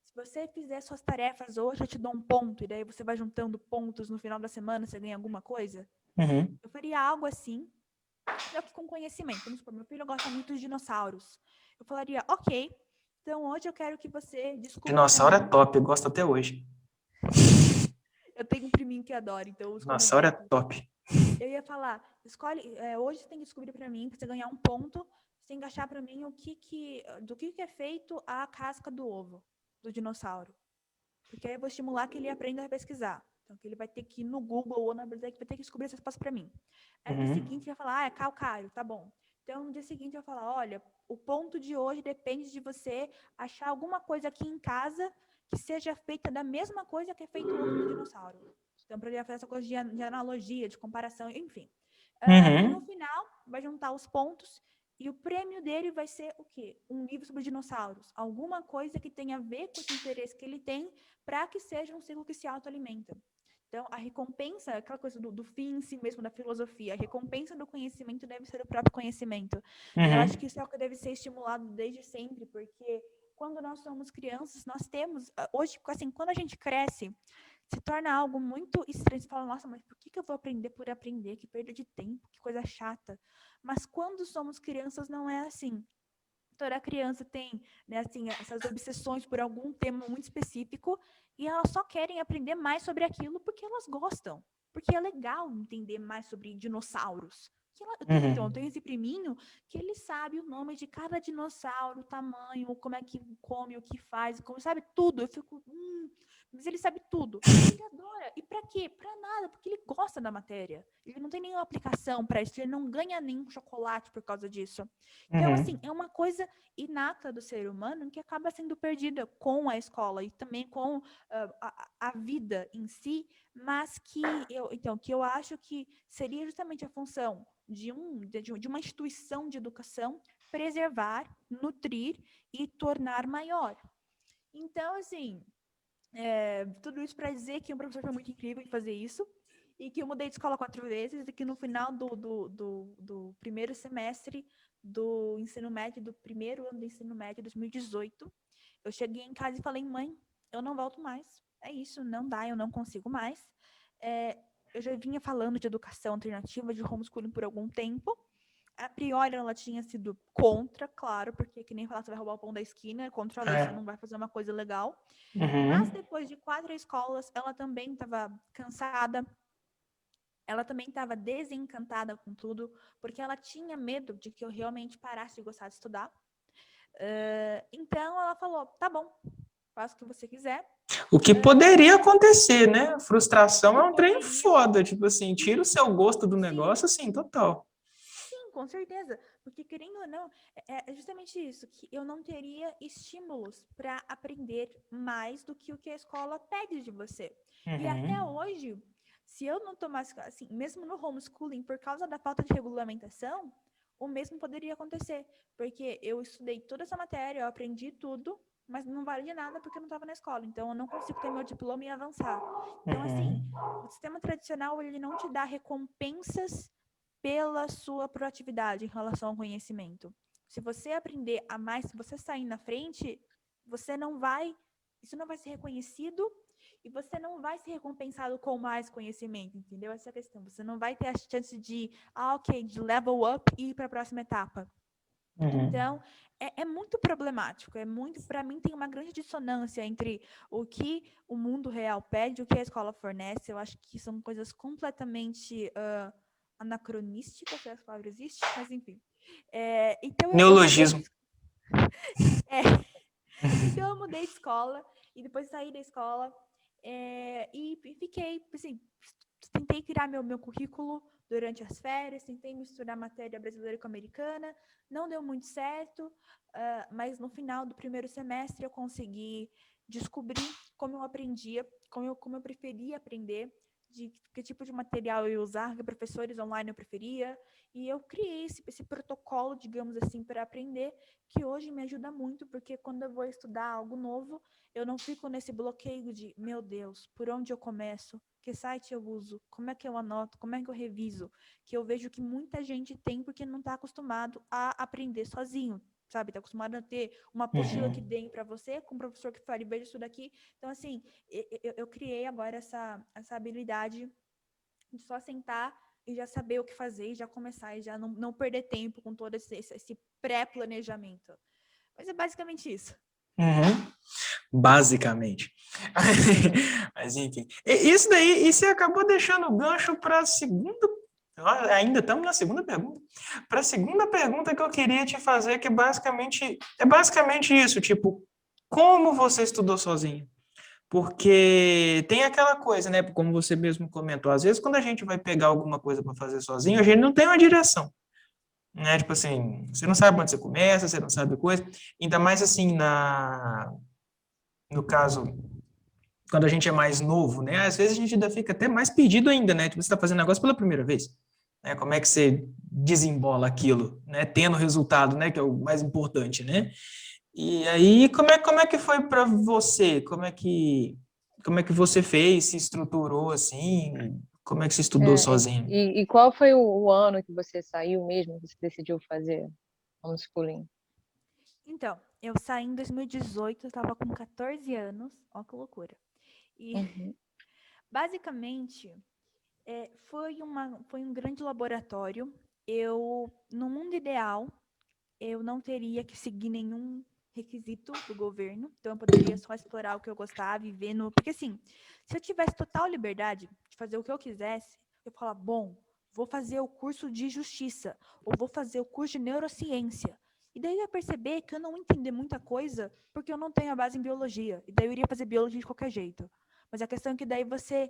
Se você fizer suas tarefas hoje, eu te dou um ponto, e daí você vai juntando pontos no final da semana, você ganha alguma coisa? Eu faria algo assim, só que com conhecimento. Vamos supor, meu filho gosta muito de dinossauros. Eu falaria, ok, então hoje eu quero que você descubra... Dinossauro é top, eu gosto até hoje. Eu tenho um priminho que adora, então... Dinossauro é top. Eu ia falar, hoje você tem que descobrir para mim, para você ganhar um ponto, você tem que achar para mim do que é feito a casca do ovo do dinossauro. Porque aí eu vou estimular que ele aprenda a pesquisar. Então, que ele vai ter que ir no Google ou na verdade vai ter que descobrir essa resposta para mim. Aí no seguinte, ele vai falar, é calcário, tá bom. Então, no dia seguinte, eu falo, olha, o ponto de hoje depende de você achar alguma coisa aqui em casa que seja feita da mesma coisa que é feito o ovo do dinossauro. Então, para ele fazer essa coisa de analogia, de comparação, enfim. E no final, vai juntar os pontos e o prêmio dele vai ser o quê? Um livro sobre dinossauros. Alguma coisa que tenha a ver com esse interesse que ele tem para que seja um ciclo que se autoalimenta. Então, a recompensa, aquela coisa do fim em si mesmo, da filosofia, a recompensa do conhecimento deve ser o próprio conhecimento. Eu acho que isso é o que deve ser estimulado desde sempre, porque quando nós somos crianças, nós temos, hoje, assim, quando a gente cresce, se torna algo muito estranho. Você fala, nossa, mas por que eu vou aprender por aprender? Que perda de tempo, que coisa chata. Mas quando somos crianças, não é assim. Toda criança tem, né, assim, essas obsessões por algum tema muito específico e elas só querem aprender mais sobre aquilo porque elas gostam. Porque é legal entender mais sobre dinossauros. Eu tenho esse priminho que ele sabe o nome de cada dinossauro, o tamanho, como é que come, o que faz, como sabe tudo. Eu fico, mas ele sabe tudo. Ele adora. E pra quê? Pra nada, porque ele gosta da matéria. Ele não tem nenhuma aplicação para isso, ele não ganha nenhum chocolate por causa disso. Então, assim, é uma coisa inata do ser humano que acaba sendo perdida com a escola e também com a vida em si, mas que eu acho que seria justamente a função de uma instituição de educação preservar, nutrir e tornar maior. Então, assim, tudo isso para dizer que um professor foi muito incrível em fazer isso e que eu mudei de escola 4 vezes e que no final do primeiro semestre do ensino médio, do primeiro ano do ensino médio, 2018, eu cheguei em casa e falei, mãe, eu não volto mais. É isso, não dá, eu não consigo mais. Eu já vinha falando de educação alternativa, de homeschooling por algum tempo. A priori, ela tinha sido contra, claro, porque que nem falar, você vai roubar o pão da esquina, contra a lei, você não vai fazer uma coisa legal. Mas depois de 4 escolas, ela também estava cansada, ela também estava desencantada com tudo, porque ela tinha medo de que eu realmente parasse de gostar de estudar. Então, ela falou, tá bom, faça o que você quiser. O que poderia acontecer, né? Frustração é um trem Poderia. foda, tipo assim, tira o seu gosto do Sim. negócio, assim, total. Sim, com certeza. Porque, querendo ou não, é justamente isso, que eu não teria estímulos para aprender mais do que o que a escola pede de você. E até hoje, se eu não tomasse, assim, mesmo no homeschooling, por causa da falta de regulamentação, o mesmo poderia acontecer. Porque eu estudei toda essa matéria, eu aprendi tudo, mas não vale de nada porque eu não estava na escola. Então, eu não consigo ter meu diploma e avançar. Então, assim, o sistema tradicional, ele não te dá recompensas pela sua proatividade em relação ao conhecimento. Se você aprender a mais, se você sair na frente, isso não vai ser reconhecido e você não vai ser recompensado com mais conhecimento, entendeu? Essa é a questão. Você não vai ter a chance de level up e ir para a próxima etapa. Então, é muito problemático, para mim tem uma grande dissonância entre o que o mundo real pede e o que a escola fornece. Eu acho que são coisas completamente anacronísticas, se essa palavra existe, mas enfim. Então Neologismo. Então eu mudei de escola e depois saí da escola e fiquei, assim, tentei criar meu currículo durante as férias, tentei misturar matéria brasileira com americana, não deu muito certo, mas no final do primeiro semestre eu consegui descobrir como eu aprendia, como eu preferia aprender, de que tipo de material eu ia usar, que professores online eu preferia, e eu criei esse protocolo, digamos assim, para aprender, que hoje me ajuda muito, porque quando eu vou estudar algo novo, eu não fico nesse bloqueio de, meu Deus, por onde eu começo? Que site eu uso? Como é que eu anoto? Como é que eu reviso? Que eu vejo que muita gente tem porque não está acostumado a aprender sozinho, sabe? Está acostumado a ter uma apostila que deem para você, com um professor que fale, veja isso daqui. Então, assim, eu criei agora essa habilidade de só sentar e já saber o que fazer e já começar e já não perder tempo com todo esse pré-planejamento. Mas é basicamente isso. Basicamente. Mas, enfim. Isso daí, e você acabou deixando o gancho para a segunda. Ainda estamos na segunda pergunta. Para a segunda pergunta que eu queria te fazer, que é basicamente isso, tipo, como você estudou sozinho? Porque tem aquela coisa, né? Como você mesmo comentou, às vezes quando a gente vai pegar alguma coisa para fazer sozinho, a gente não tem uma direção. né? Tipo assim, você não sabe onde você começa, você não sabe coisa. Ainda mais assim, no caso, quando a gente é mais novo, né? Às vezes a gente ainda fica até mais perdido ainda, né? Tipo, você está fazendo negócio pela primeira vez, né? Como é que você desembola aquilo, né? Tendo resultado, né? Que é o mais importante, né? E aí, como é que foi para você? Como é que você fez? Se estruturou assim? Como é que você estudou sozinho? E qual foi o ano que você saiu mesmo, que você decidiu fazer homeschooling? Então, eu saí em 2018, eu estava com 14 anos, ó que loucura. E, Uhum. basicamente, foi um grande laboratório. No mundo ideal, eu não teria que seguir nenhum requisito do governo, então eu poderia só explorar o que eu gostava e ver no... Porque assim, se eu tivesse total liberdade de fazer o que eu quisesse, eu falava, bom, vou fazer o curso de justiça, ou vou fazer o curso de neurociência. E daí eu ia perceber que eu não ia entender muita coisa, porque eu não tenho a base em biologia. E daí eu iria fazer biologia de qualquer jeito. Mas a questão é que daí você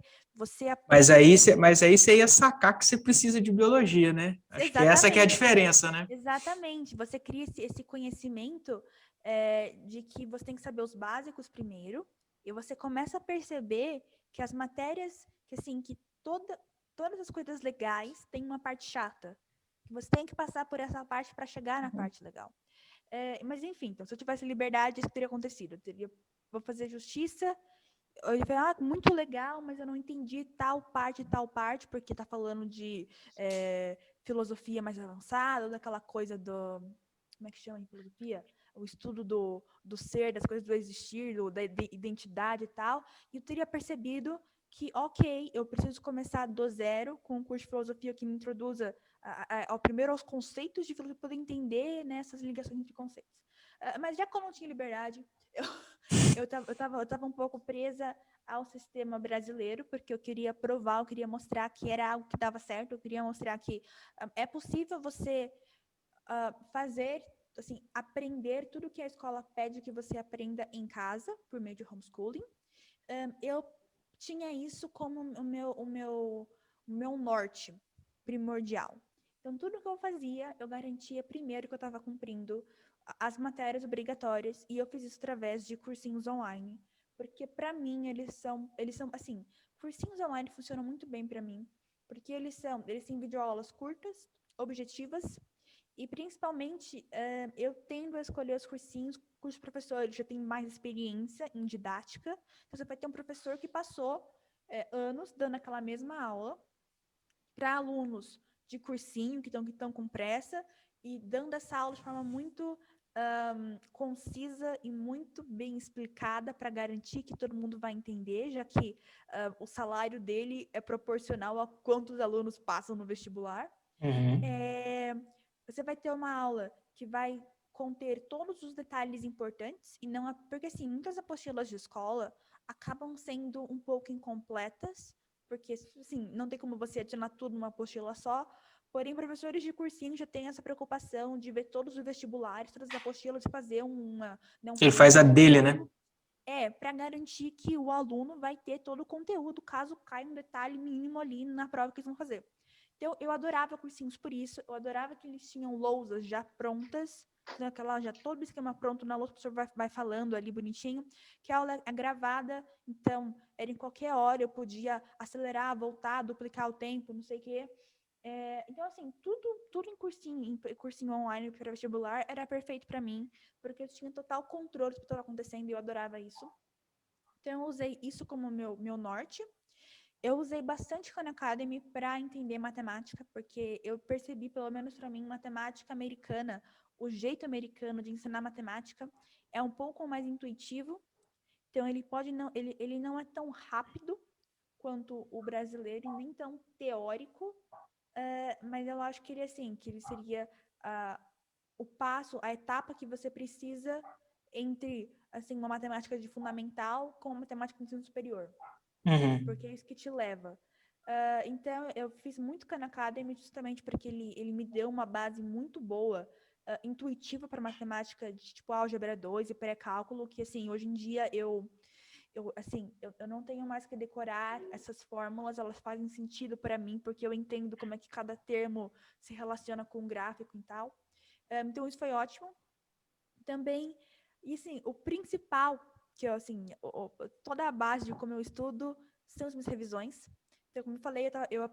aprende... Mas aí você ia sacar que você precisa de biologia, né? Acho que essa que é a Exatamente. diferença, né? Exatamente. Você cria esse conhecimento de que você tem que saber os básicos primeiro, e você começa a perceber que as matérias, que assim, que todas as coisas legais têm uma parte chata. Que você tem que passar por essa parte para chegar na Uhum. parte legal. Mas enfim, então, se eu tivesse liberdade, isso teria acontecido. Vou fazer justiça. Eu falei, muito legal, mas eu não entendi tal parte, porque tá falando de filosofia mais avançada, daquela coisa do... Como é que chama em filosofia? O estudo do ser, das coisas do existir, da identidade e tal. E eu teria percebido que, ok, eu preciso começar do zero com um curso de filosofia que me introduza ao primeiro aos conceitos de filosofia, para poder entender, né, essas ligações de conceitos. Mas já que eu não tinha liberdade, eu, eu tava um pouco presa ao sistema brasileiro, porque eu queria provar, eu queria mostrar que era algo que dava certo, eu queria mostrar que é possível você fazer, assim, aprender tudo que a escola pede que você aprenda em casa, por meio de homeschooling. Eu tinha isso como o meu norte primordial. Então, tudo que eu fazia, eu garantia primeiro que eu estava cumprindo as matérias obrigatórias, e eu fiz isso através de cursinhos online, porque para mim eles são assim, cursinhos online funcionam muito bem para mim, porque eles têm videoaulas curtas, objetivas, e principalmente eu tendo a escolher os cursinhos cujos professores já têm mais experiência em didática. Então, você vai ter um professor que passou anos dando aquela mesma aula para alunos de cursinho que estão com pressa, e dando essa aula de forma muito concisa e muito bem explicada, para garantir que todo mundo vai entender, já que o salário dele é proporcional a quantos alunos passam no vestibular. Uhum. Você vai ter uma aula que vai conter todos os detalhes importantes, e não porque assim, muitas apostilas de escola acabam sendo um pouco incompletas, porque assim, não tem como você adicionar tudo numa apostila só. Porém, professores de cursinho já têm essa preocupação de ver todos os vestibulares, todas as apostilas, e fazer um Ele faz a pacote dele, né? para garantir que o aluno vai ter todo o conteúdo, caso caia um detalhe mínimo ali na prova que eles vão fazer. Então, eu adorava cursinhos por isso, eu adorava que eles tinham lousas já prontas, já todo o esquema pronto na lousa, o professor vai falando ali bonitinho, que a aula é gravada, então era em qualquer hora, eu podia acelerar, voltar, duplicar o tempo, não sei o quê. Então, assim, tudo em cursinho online para vestibular era perfeito para mim, porque eu tinha total controle do que estava acontecendo, e eu adorava isso. Então, eu usei isso como meu norte. Eu usei bastante Khan Academy para entender matemática, porque eu percebi, pelo menos para mim, matemática americana, o jeito americano de ensinar matemática é um pouco mais intuitivo. Então, ele não é tão rápido quanto o brasileiro, e nem tão teórico, mas eu acho que ele seria ah, o passo, a etapa que você precisa entre assim, uma matemática de fundamental com uma matemática de ensino superior, Uhum. porque é isso que te leva. Então, eu fiz muito Khan Academy justamente porque ele me deu uma base muito boa, intuitiva para matemática de tipo álgebra 2 e pré-cálculo, que assim, hoje em dia eu eu não tenho mais que decorar essas fórmulas, elas fazem sentido para mim, porque eu entendo como é que cada termo se relaciona com o gráfico e tal. Então, isso foi ótimo. Também, e assim, o principal, que eu, assim, toda a base de como eu estudo são as minhas revisões. Então, como eu falei, eu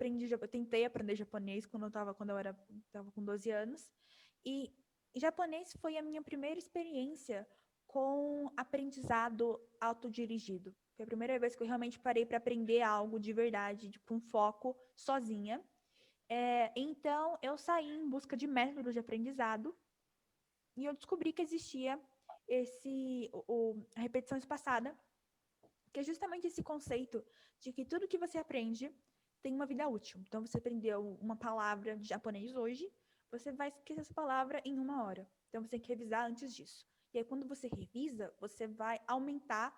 tentei aprender japonês quando eu tava com 12 anos. E japonês foi a minha primeira experiência com aprendizado autodirigido. Foi a primeira vez que eu realmente parei para aprender algo de verdade, com foco, sozinha. Então, eu saí em busca de métodos de aprendizado e eu descobri que existia a repetição espaçada, que é justamente esse conceito de que tudo que você aprende tem uma vida útil. Então, você aprendeu uma palavra de japonês hoje, você vai esquecer essa palavra em 1 hora. Então, você tem que revisar antes disso. E aí, quando você revisa, você vai aumentar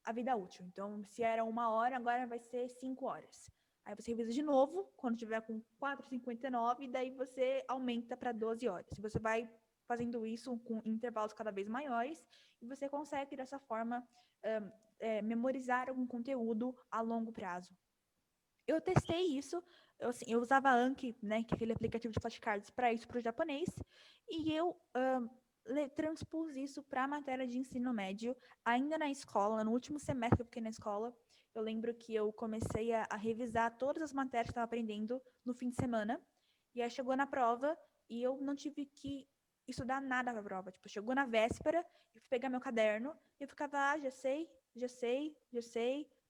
a vida útil. Então, se era 1 hora, agora vai ser 5 horas. Aí você revisa de novo, quando tiver com 4,59, daí você aumenta para 12 horas. E você vai fazendo isso com intervalos cada vez maiores, e você consegue, dessa forma, memorizar algum conteúdo a longo prazo. Eu testei isso, eu usava Anki, né, que é aquele aplicativo de flashcards, para isso, para o japonês, e eu transpus isso para a matéria de ensino médio, ainda na escola, no último semestre que eu fiquei na escola. Eu lembro que eu comecei a revisar todas as matérias que eu estava aprendendo no fim de semana, e aí chegou na prova, e eu não tive que estudar nada para a prova. Tipo, chegou na véspera, eu fui pegar meu caderno, e eu ficava, já sei,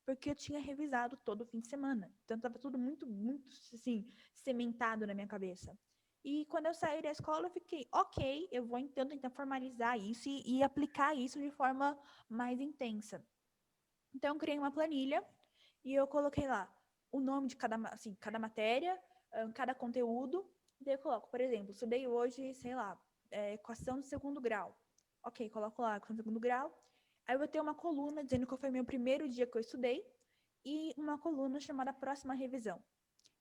porque eu tinha revisado todo o fim de semana. Então, estava tudo muito, muito, assim, cimentado na minha cabeça. E quando eu saí da escola, eu fiquei, ok, eu vou então tentar formalizar isso e aplicar isso de forma mais intensa. Então, eu criei uma planilha e eu coloquei lá o nome de cada matéria, cada conteúdo. Daí eu coloco, por exemplo, estudei hoje, sei lá, equação do segundo grau. Ok, coloco lá equação do segundo grau. Aí eu vou ter uma coluna dizendo qual foi o meu primeiro dia que eu estudei e uma coluna chamada próxima revisão.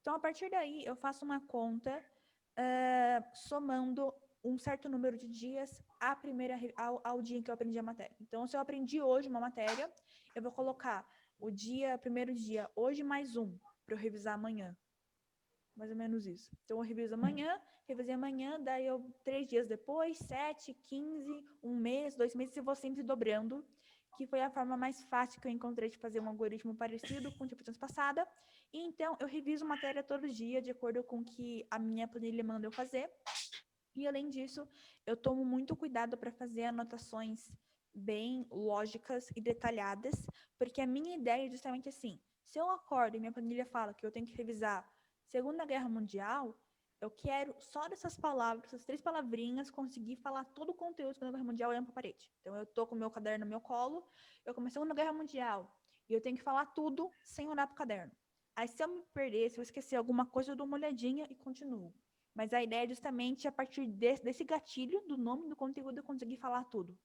Então, a partir daí, eu faço uma conta somando um certo número de dias ao dia em que eu aprendi a matéria. Então, se eu aprendi hoje uma matéria, eu vou colocar primeiro dia, hoje mais um, para eu revisar amanhã. Mais ou menos isso. Então, eu revisei amanhã, daí 3 dias depois, 7, 15, 1 mês, 2 meses, eu vou sempre dobrando, que foi a forma mais fácil que eu encontrei de fazer um algoritmo parecido com a repetição passada. E então, eu reviso matéria todo dia, de acordo com o que a minha planilha manda eu fazer. E, além disso, eu tomo muito cuidado para fazer anotações bem lógicas e detalhadas, porque a minha ideia é justamente assim, se eu acordo e minha planilha fala que eu tenho que revisar Segunda Guerra Mundial, eu quero só dessas palavras, essas 3 palavrinhas, conseguir falar todo o conteúdo da Segunda Guerra Mundial olhando para a parede. Então, eu tô com o meu caderno no meu colo, eu comecei a Segunda Guerra Mundial, e eu tenho que falar tudo sem olhar para o caderno. Aí, se eu me perder, se eu esquecer alguma coisa, eu dou uma olhadinha e continuo. Mas a ideia é justamente, a partir desse gatilho, do nome do conteúdo, eu conseguir falar tudo.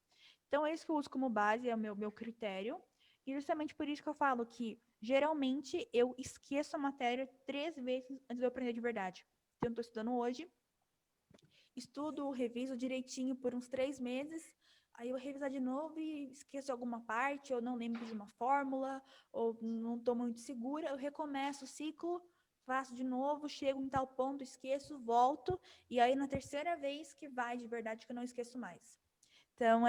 Então, é isso que eu uso como base, é o meu critério. E justamente por isso que eu falo que, geralmente, eu esqueço a matéria 3 vezes antes de eu aprender de verdade. Então, eu estou estudando hoje, estudo, reviso direitinho por uns 3 meses, aí eu vou revisar de novo e esqueço alguma parte, ou não lembro de uma fórmula, ou não estou muito segura, eu recomeço o ciclo, faço de novo, chego em tal ponto, esqueço, volto, e aí na terceira vez que vai de verdade que eu não esqueço mais. Então,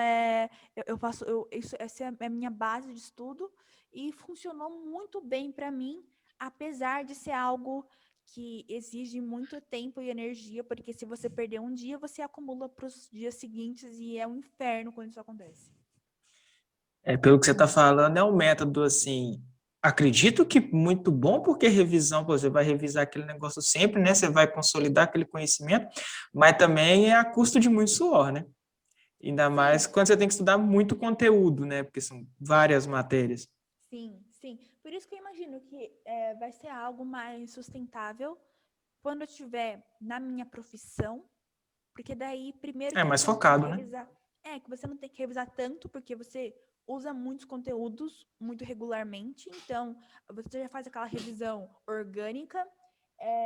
essa é a minha base de estudo e funcionou muito bem para mim, apesar de ser algo que exige muito tempo e energia, porque se você perder um dia, você acumula para os dias seguintes e é um inferno quando isso acontece. Pelo que você está falando, é um método, assim, acredito que muito bom, porque revisão, pô, você vai revisar aquele negócio sempre, né? Você vai consolidar aquele conhecimento, mas também é a custo de muito suor, né? Ainda mais Sim, quando você tem que estudar muito conteúdo, né? Porque são várias matérias. sim. Por isso que eu imagino que vai ser algo mais sustentável quando eu estiver na minha profissão, porque daí, primeiro É que mais você não tem que focado, né? revisar. Que você não tem que revisar tanto, porque você usa muitos conteúdos muito regularmente, então você já faz aquela revisão orgânica,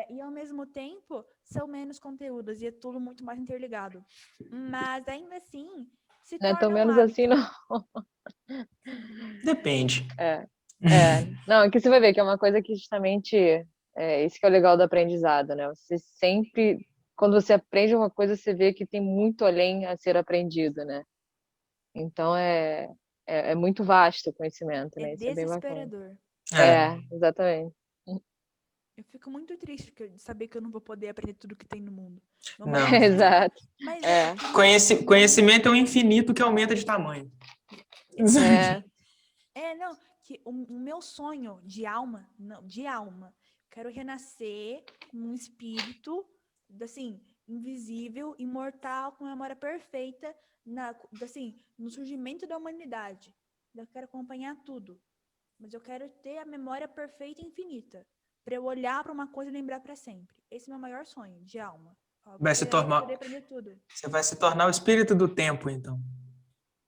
e ao mesmo tempo são menos conteúdos e é tudo muito mais interligado. Mas ainda assim, se Não é tão torna um menos assim, hábito. não. Depende. Não, aqui você vai ver que é uma coisa que justamente isso que é o legal do aprendizado, né? Você sempre, quando você aprende uma coisa, você vê que tem muito além a ser aprendido, né? Então é muito vasto o conhecimento, né? É Isso é bem bacana. desesperador. Exatamente. Eu fico muito triste de saber que eu não vou poder aprender tudo que tem no mundo. Meu Não. maior sonho- Exato. Mas eu queria- Conhecimento é um infinito que aumenta de tamanho. Não, que o meu sonho de alma, não, de alma, quero renascer com um espírito, assim, invisível, imortal, com memória perfeita, no surgimento da humanidade. Eu quero acompanhar tudo, mas eu quero ter a memória perfeita e infinita, para eu olhar para uma coisa e lembrar para sempre. Esse é o meu maior sonho de alma. Poder aprender tudo. Você vai se tornar o espírito do tempo, então.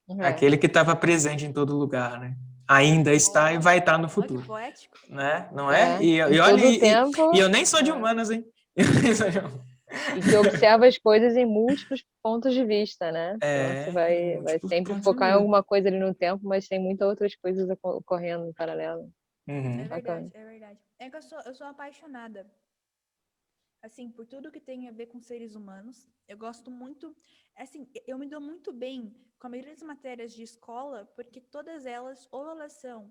É. Aquele que estava presente em todo lugar, né? Ainda está e vai estar no Olha que futuro. poético. Né? Não é? E Em olha, todo tempo. e eu nem sou de humanas, hein? E que observa as coisas em múltiplos pontos de vista, né? Então você vai múltiplos sempre pontos de focar em vista. alguma coisa ali no tempo, mas tem muitas outras coisas ocorrendo em paralelo. Uhum. É Bacana. verdade, é verdade. É que eu sou apaixonada, assim, por tudo que tem a ver com seres humanos. Eu gosto muito, assim, eu me dou muito bem com a maioria das matérias de escola, porque todas elas, ou elas são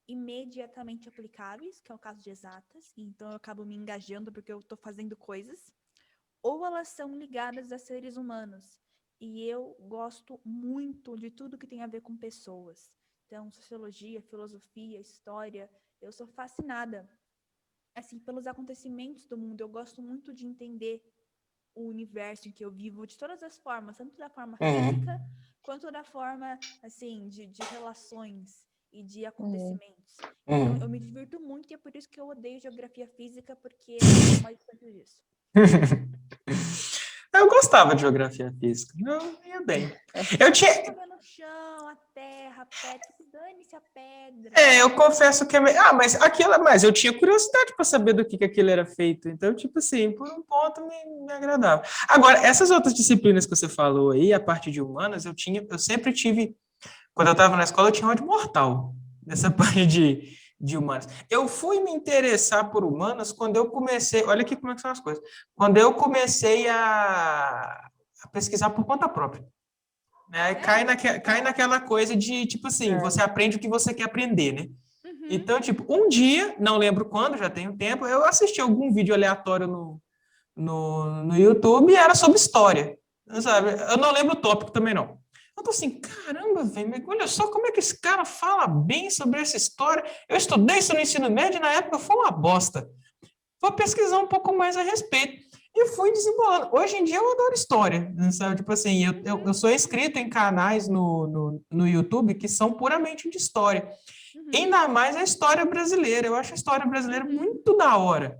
imediatamente aplicáveis, que é o caso de exatas, então eu acabo me engajando porque eu estou fazendo coisas, ou elas são ligadas a seres humanos. E eu gosto muito de tudo que tem a ver com pessoas. Então, sociologia, filosofia, história, eu sou fascinada, assim, pelos acontecimentos do mundo. Eu gosto muito de entender o universo em que eu vivo de todas as formas, tanto da forma física quanto da forma, assim, de relações e de acontecimentos. Então, eu me divirto muito e é por isso que eu odeio geografia física, porque eu mais distante disso. Eu gostava de geografia física. Eu ia bem. Eu tinha. No chão, a terra, a pedra, dane-se a pedra. Eu confesso que mas eu tinha curiosidade para saber do que aquilo era feito. Então, tipo assim, por um ponto me agradava. Agora, essas outras disciplinas que você falou aí, a parte de humanas, eu sempre tive. Quando eu estava na escola, eu tinha ódio mortal nessa parte de humanas. Eu fui me interessar por humanas quando eu comecei. Olha aqui como é que são as coisas. Quando eu comecei a pesquisar por conta própria. Né? Cai naquela coisa de, tipo assim, você aprende o que você quer aprender, né? Então, tipo, um dia, não lembro quando, já tem um tempo, eu assisti algum vídeo aleatório no YouTube e era sobre história, sabe? Eu não lembro o tópico também, não. Eu tô assim, caramba, velho, mas olha só como é que esse cara fala bem sobre essa história. Eu estudei isso no ensino médio e na época foi uma bosta. Vou pesquisar um pouco mais a respeito. E fui desembolando. Hoje em dia eu adoro história, sabe? Tipo assim, eu sou inscrito em canais no YouTube que são puramente de história. Ainda mais a história brasileira. Eu acho a história brasileira muito da hora,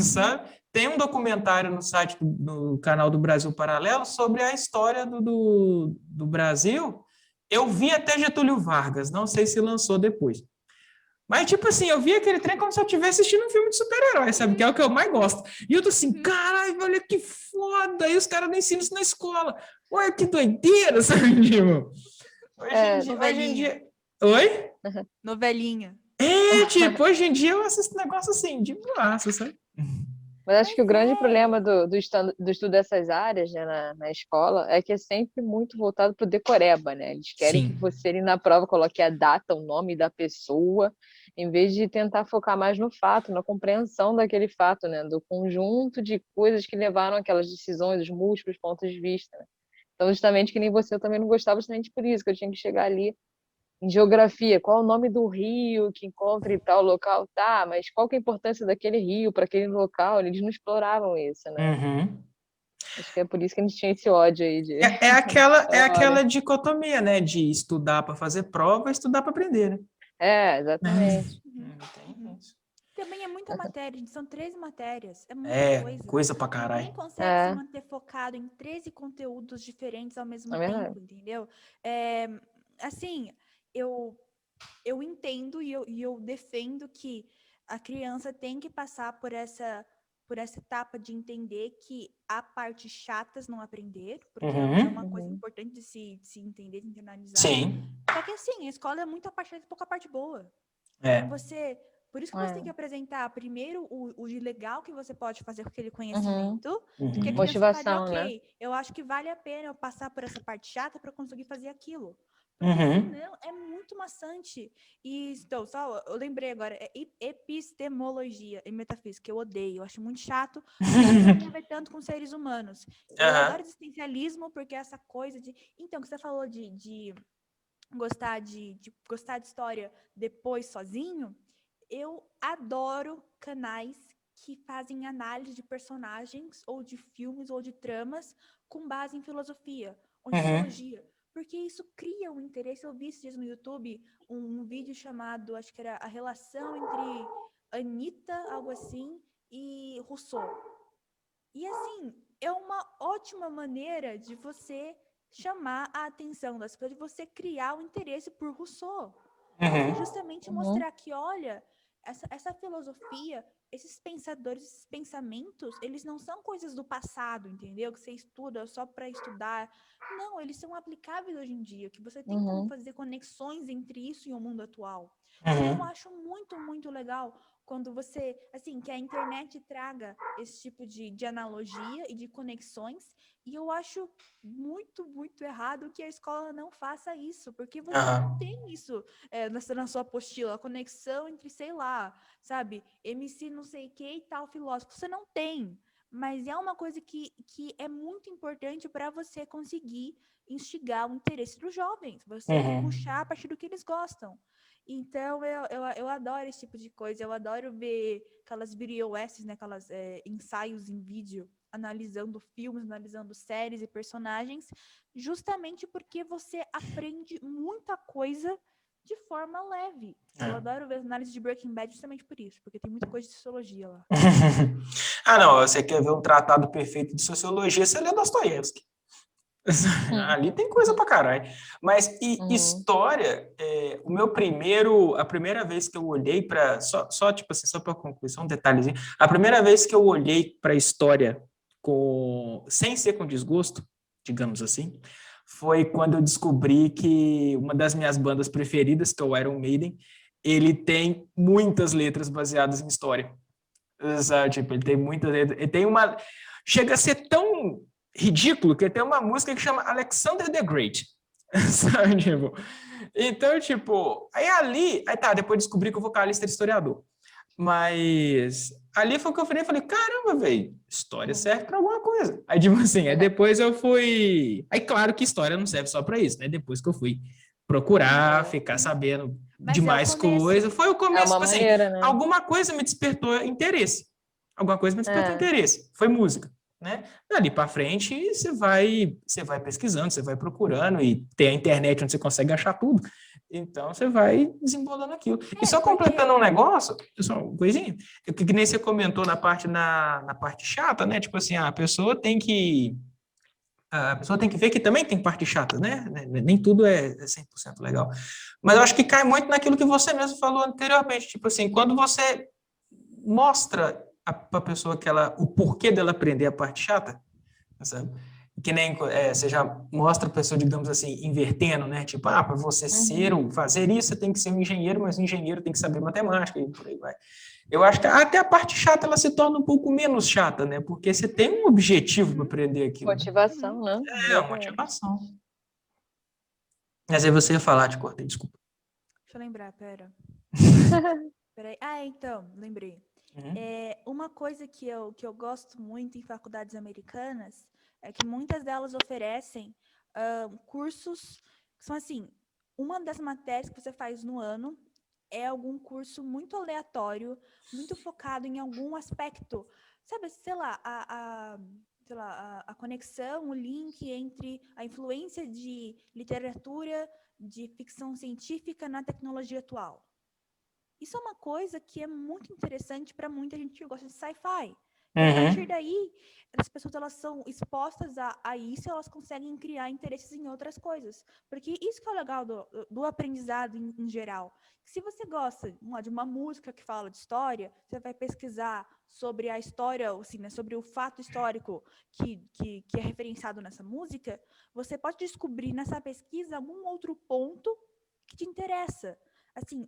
sabe? Tem um documentário no site do canal do Brasil Paralelo sobre a história do Brasil. Eu vi até Getúlio Vargas, não sei se lançou depois. Mas, tipo assim, eu vi aquele trem como se eu estivesse assistindo um filme de super-herói, sabe? Que é o que eu mais gosto. E eu tô assim, caralho, olha que foda! E os caras não ensinam isso na escola. Olha que doideira, sabe, tipo? Hoje em dia... Oi? Novelinha. Tipo, hoje em dia eu assisto negócio assim, de boaça, sabe? Mas acho que o grande problema do estudo dessas áreas, né, na escola é que é sempre muito voltado para o decoreba, né? Eles querem que você ali na prova coloque a data, o nome da pessoa, em vez de tentar focar mais no fato, na compreensão daquele fato, né? Do conjunto de coisas que levaram aquelas decisões, os múltiplos pontos de vista, né? Então, justamente que nem você, eu também não gostava justamente por isso, que eu tinha que chegar ali em geografia, qual o nome do rio que encontra em tal local? Tá, mas qual que é a importância daquele rio para aquele local? Eles não exploravam isso, né? Acho que é por isso que a gente tinha esse ódio aí de É aquela dicotomia, né? De estudar para fazer prova e estudar para aprender, né? Exatamente. Também é muita matéria, gente. São 13 matérias. É muita coisa. Coisa pra caralho. Ninguém consegue se manter focado em 13 conteúdos diferentes ao mesmo tempo, entendeu? Assim, eu entendo e eu defendo que a criança tem que passar por essa etapa de entender que há partes chatas não aprender, porque é uma coisa importante de se entender, de internalizar. Sim. Só que assim, a escola é muita parte e pouca parte boa. É. Por isso que você tem que apresentar primeiro o de legal que você pode fazer com aquele conhecimento, que a criança Motivação, fale, né? eu acho que vale a pena eu passar por essa parte chata para conseguir fazer aquilo. Porque senão é muito maçante. E então, eu lembrei agora, é epistemologia e metafísica, eu odeio, eu acho muito chato, porque não tem a ver tanto com seres humanos. Eu adoro existencialismo, porque essa coisa de... Então, que você falou de gostar de história depois sozinho, eu adoro canais que fazem análise de personagens ou de filmes ou de tramas com base em filosofia ou em sociologia, porque isso cria um interesse. Eu vi esses dias no YouTube um vídeo chamado, acho que era a relação entre Anitta, algo assim, e Rousseau. E assim, é uma ótima maneira de você chamar a atenção das pessoas, de você criar o interesse por Rousseau. E justamente mostrar que, olha, essa filosofia, esses pensadores, esses pensamentos, eles não são coisas do passado, entendeu? Que você estuda só para estudar. Não, eles são aplicáveis hoje em dia, que você tem como fazer conexões entre isso e o mundo atual. Então, eu acho muito, muito legal quando você, assim, que a internet traga esse tipo de analogia e de conexões, e eu acho muito, muito errado que a escola não faça isso, porque você não tem isso na sua apostila, a conexão entre, sei lá, sabe, MC não sei o que e tal filósofo, você não tem, mas é uma coisa que é muito importante para você conseguir instigar o interesse dos jovens, você puxar a partir do que eles gostam. Então, eu adoro esse tipo de coisa. Eu adoro ver aquelas VOS, né? Aquelas ensaios em vídeo, analisando filmes, analisando séries e personagens, justamente porque você aprende muita coisa de forma leve. Eu adoro ver análise de Breaking Bad justamente por isso, porque tem muita coisa de sociologia lá. Não, você quer ver um tratado perfeito de sociologia, você lê Dostoiévski. Ali tem coisa pra caralho. Mas história, a primeira vez que eu olhei para só tipo assim, só para concluir, só um detalhezinho. A primeira vez que eu olhei para história sem ser com desgosto, digamos assim, foi quando eu descobri que uma das minhas bandas preferidas, que é o Iron Maiden, ele tem muitas letras baseadas em história. Sabe? Tipo, ele tem muitas letras, ele tem uma... Chega a ser tão ridículo que tem uma música que chama Alexander the Great, sabe, tipo? Então, tipo, aí depois descobri que o vocalista era historiador, mas ali foi o que eu falei, caramba, velho, história serve para alguma coisa. Aí, tipo assim, aí depois eu fui, aí claro que história não serve só para isso, né? Depois que eu fui procurar, ficar sabendo de mais coisas, foi o começo, uma tipo assim, maneira, né? alguma coisa me despertou interesse, foi música, né? Dali para frente, você vai pesquisando, você vai procurando, e tem a internet onde você consegue achar tudo, então você vai desembolando aquilo. E só completando um negócio, só uma coisinha, que nem você comentou na parte chata, né? Tipo assim, a pessoa tem que ver que também tem parte chata, né? Nem tudo é 100% legal. Mas eu acho que cai muito naquilo que você mesmo falou anteriormente. Tipo assim, quando você mostra para a pessoa o porquê dela aprender a parte chata, sabe? Que nem você já mostra a pessoa, digamos assim, invertendo, né? Tipo, para você fazer isso, você tem que ser um engenheiro, mas o engenheiro tem que saber matemática e por aí vai. Eu acho que até a parte chata ela se torna um pouco menos chata, né? Porque você tem um objetivo para aprender aquilo. Motivação, né? Uma motivação. Mas aí você ia falar, te cortei, desculpa. Deixa eu lembrar, peraí. Então, lembrei. Uma coisa que eu gosto muito em faculdades americanas é que muitas delas oferecem cursos que são assim, uma das matérias que você faz no ano é algum curso muito aleatório, muito focado em algum aspecto, sabe, sei lá, a conexão, o link entre a influência de literatura, de ficção científica na tecnologia atual. Isso é uma coisa que é muito interessante para muita gente que gosta de sci-fi. E a partir daí, as pessoas elas são expostas a isso e elas conseguem criar interesses em outras coisas. Porque isso que é o legal do aprendizado em geral. Se você gosta de uma música que fala de história, você vai pesquisar sobre a história, assim, né, sobre o fato histórico que é referenciado nessa música, você pode descobrir nessa pesquisa algum outro ponto que te interessa. Assim,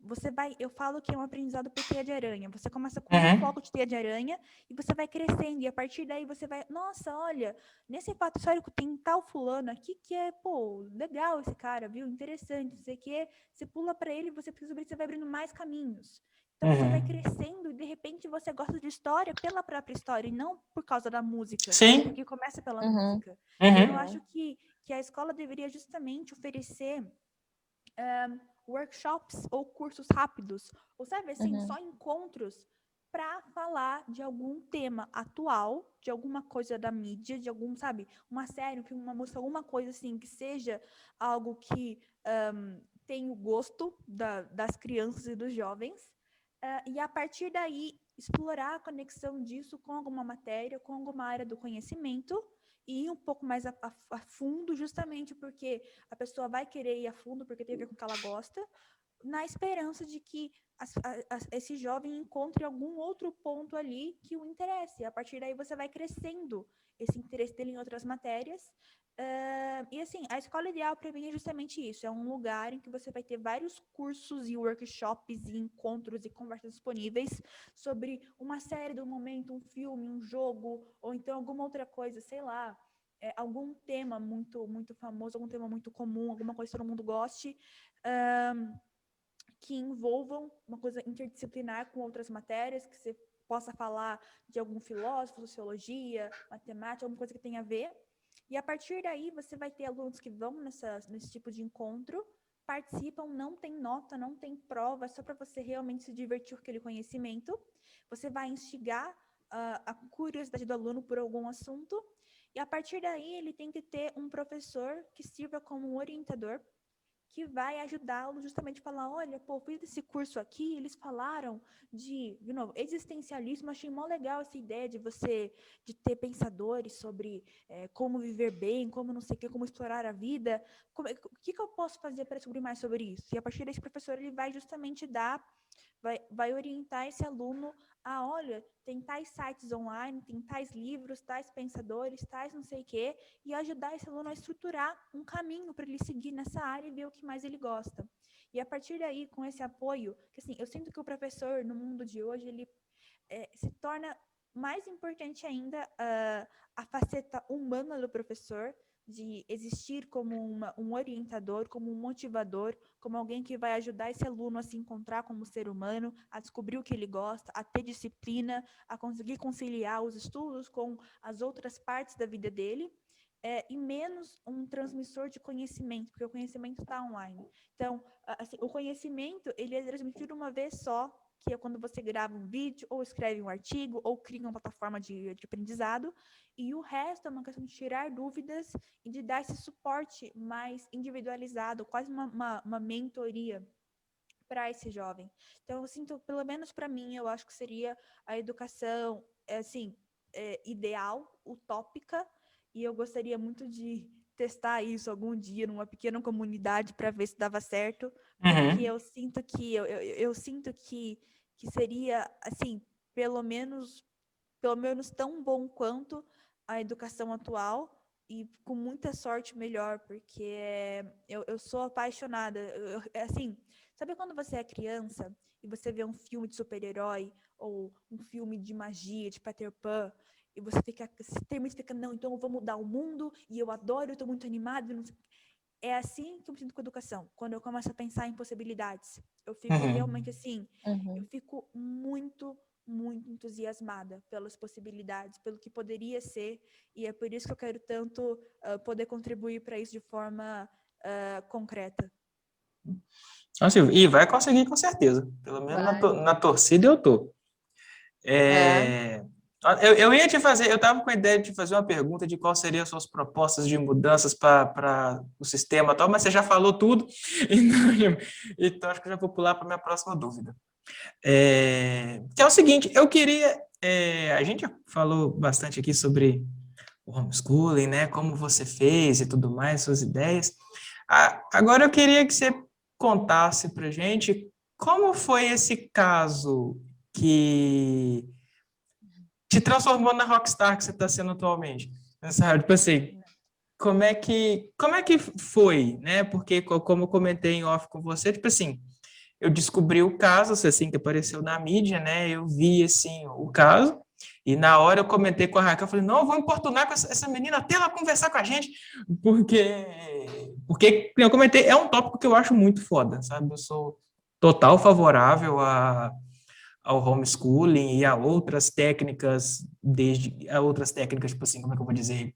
eu falo que é um aprendizado por teia de aranha. Você começa com Uhum. um foco de teia de aranha e você vai crescendo. E a partir daí você vai, nossa, olha, nesse fato histórico tem tal fulano aqui que é, pô, legal esse cara, viu? Interessante, não sei o quê. Você pula para ele, você precisa saber, você vai abrindo mais caminhos. Então você vai crescendo e de repente você gosta de história pela própria história e não por causa da música, Sim. porque começa pela Uhum. música. Uhum. Então eu acho que a escola deveria justamente oferecer workshops ou cursos rápidos, ou sabe assim, só encontros para falar de algum tema atual, de alguma coisa da mídia, de algum, sabe, uma série, um filme, uma música, alguma coisa assim que seja algo que tem o gosto das crianças e dos jovens, e a partir daí explorar a conexão disso com alguma matéria, com alguma área do conhecimento e ir um pouco mais a fundo, justamente porque a pessoa vai querer ir a fundo porque tem a ver com o que ela gosta, na esperança de que esse jovem encontre algum outro ponto ali que o interesse. A partir daí você vai crescendo esse interesse dele em outras matérias. E assim, a escola ideal para mim é justamente isso. É um lugar em que você vai ter vários cursos e workshops e encontros e conversas disponíveis sobre uma série do momento, um filme, um jogo, ou então alguma outra coisa, sei lá, algum tema muito, muito famoso, algum tema muito comum, alguma coisa que todo mundo goste, que envolvam uma coisa interdisciplinar com outras matérias, que você possa falar de algum filósofo, sociologia, matemática, alguma coisa que tenha a ver. E a partir daí você vai ter alunos que vão nesse tipo de encontro, participam, não tem nota, não tem prova, é só para você realmente se divertir com aquele conhecimento. Você vai instigar a curiosidade do aluno por algum assunto, e a partir daí ele tem que ter um professor que sirva como um orientador, que vai ajudá-lo justamente a falar, olha, pô, fiz esse curso aqui, eles falaram de novo, existencialismo, achei mó legal essa ideia de ter pensadores sobre como viver bem, como não sei o que, como explorar a vida, o que eu posso fazer para descobrir mais sobre isso? E a partir desse professor, ele vai justamente vai orientar esse aluno a, olha, tem tais sites online, tem tais livros, tais pensadores, tais não sei o quê, e ajudar esse aluno a estruturar um caminho para ele seguir nessa área e ver o que mais ele gosta. E a partir daí, com esse apoio, que assim, eu sinto que o professor, no mundo de hoje, ele se torna mais importante ainda a faceta humana do professor, de existir como um orientador, como um motivador, como alguém que vai ajudar esse aluno a se encontrar como ser humano, a descobrir o que ele gosta, a ter disciplina, a conseguir conciliar os estudos com as outras partes da vida dele, e menos um transmissor de conhecimento, porque o conhecimento está online. Então, assim, o conhecimento ele é transmitido uma vez só, que é quando você grava um vídeo, ou escreve um artigo, ou cria uma plataforma de aprendizado, e o resto é uma questão de tirar dúvidas e de dar esse suporte mais individualizado, quase uma mentoria para esse jovem. Então, eu sinto, pelo menos para mim, eu acho que seria a educação, assim, ideal, utópica, e eu gostaria muito de testar isso algum dia numa pequena comunidade para ver se dava certo, porque eu sinto que eu sinto que seria assim, pelo menos tão bom quanto a educação atual e com muita sorte melhor, porque eu sou apaixonada. Assim, sabe quando você é criança e você vê um filme de super-herói ou um filme de magia, de Peter Pan, e você termina e fica, não, então eu vou mudar o mundo e eu adoro, eu estou muito animado. É assim que eu me sinto com a educação. Quando eu começo a pensar em possibilidades, eu fico realmente assim, eu fico muito, muito entusiasmada pelas possibilidades, pelo que poderia ser, e é por isso que eu quero tanto poder contribuir para isso de forma concreta. Então, Silvio, e vai conseguir com certeza. Pelo menos na torcida eu tô. Eu ia te fazer, eu estava com a ideia de te fazer uma pergunta de quais seriam as suas propostas de mudanças para o sistema atual, mas você já falou tudo, então acho que eu já vou pular para a minha próxima dúvida. Que é o seguinte, eu queria, a gente já falou bastante aqui sobre o homeschooling, né, como você fez e tudo mais, suas ideias. Agora eu queria que você contasse para a gente como foi esse caso que te transformou na rockstar que você está sendo atualmente. Sabe? Tipo assim, como é que foi, né? Porque, como eu comentei em off com você, tipo assim, eu descobri o caso, assim, que apareceu na mídia, né? Eu vi, assim, o caso, e na hora eu comentei com a Raquel, eu falei, não, eu vou importunar com essa menina até ela conversar com a gente, porque, como eu comentei, é um tópico que eu acho muito foda, sabe? Eu sou total favorável ao homeschooling e a outras técnicas, a outras técnicas, tipo assim, como é que eu vou dizer,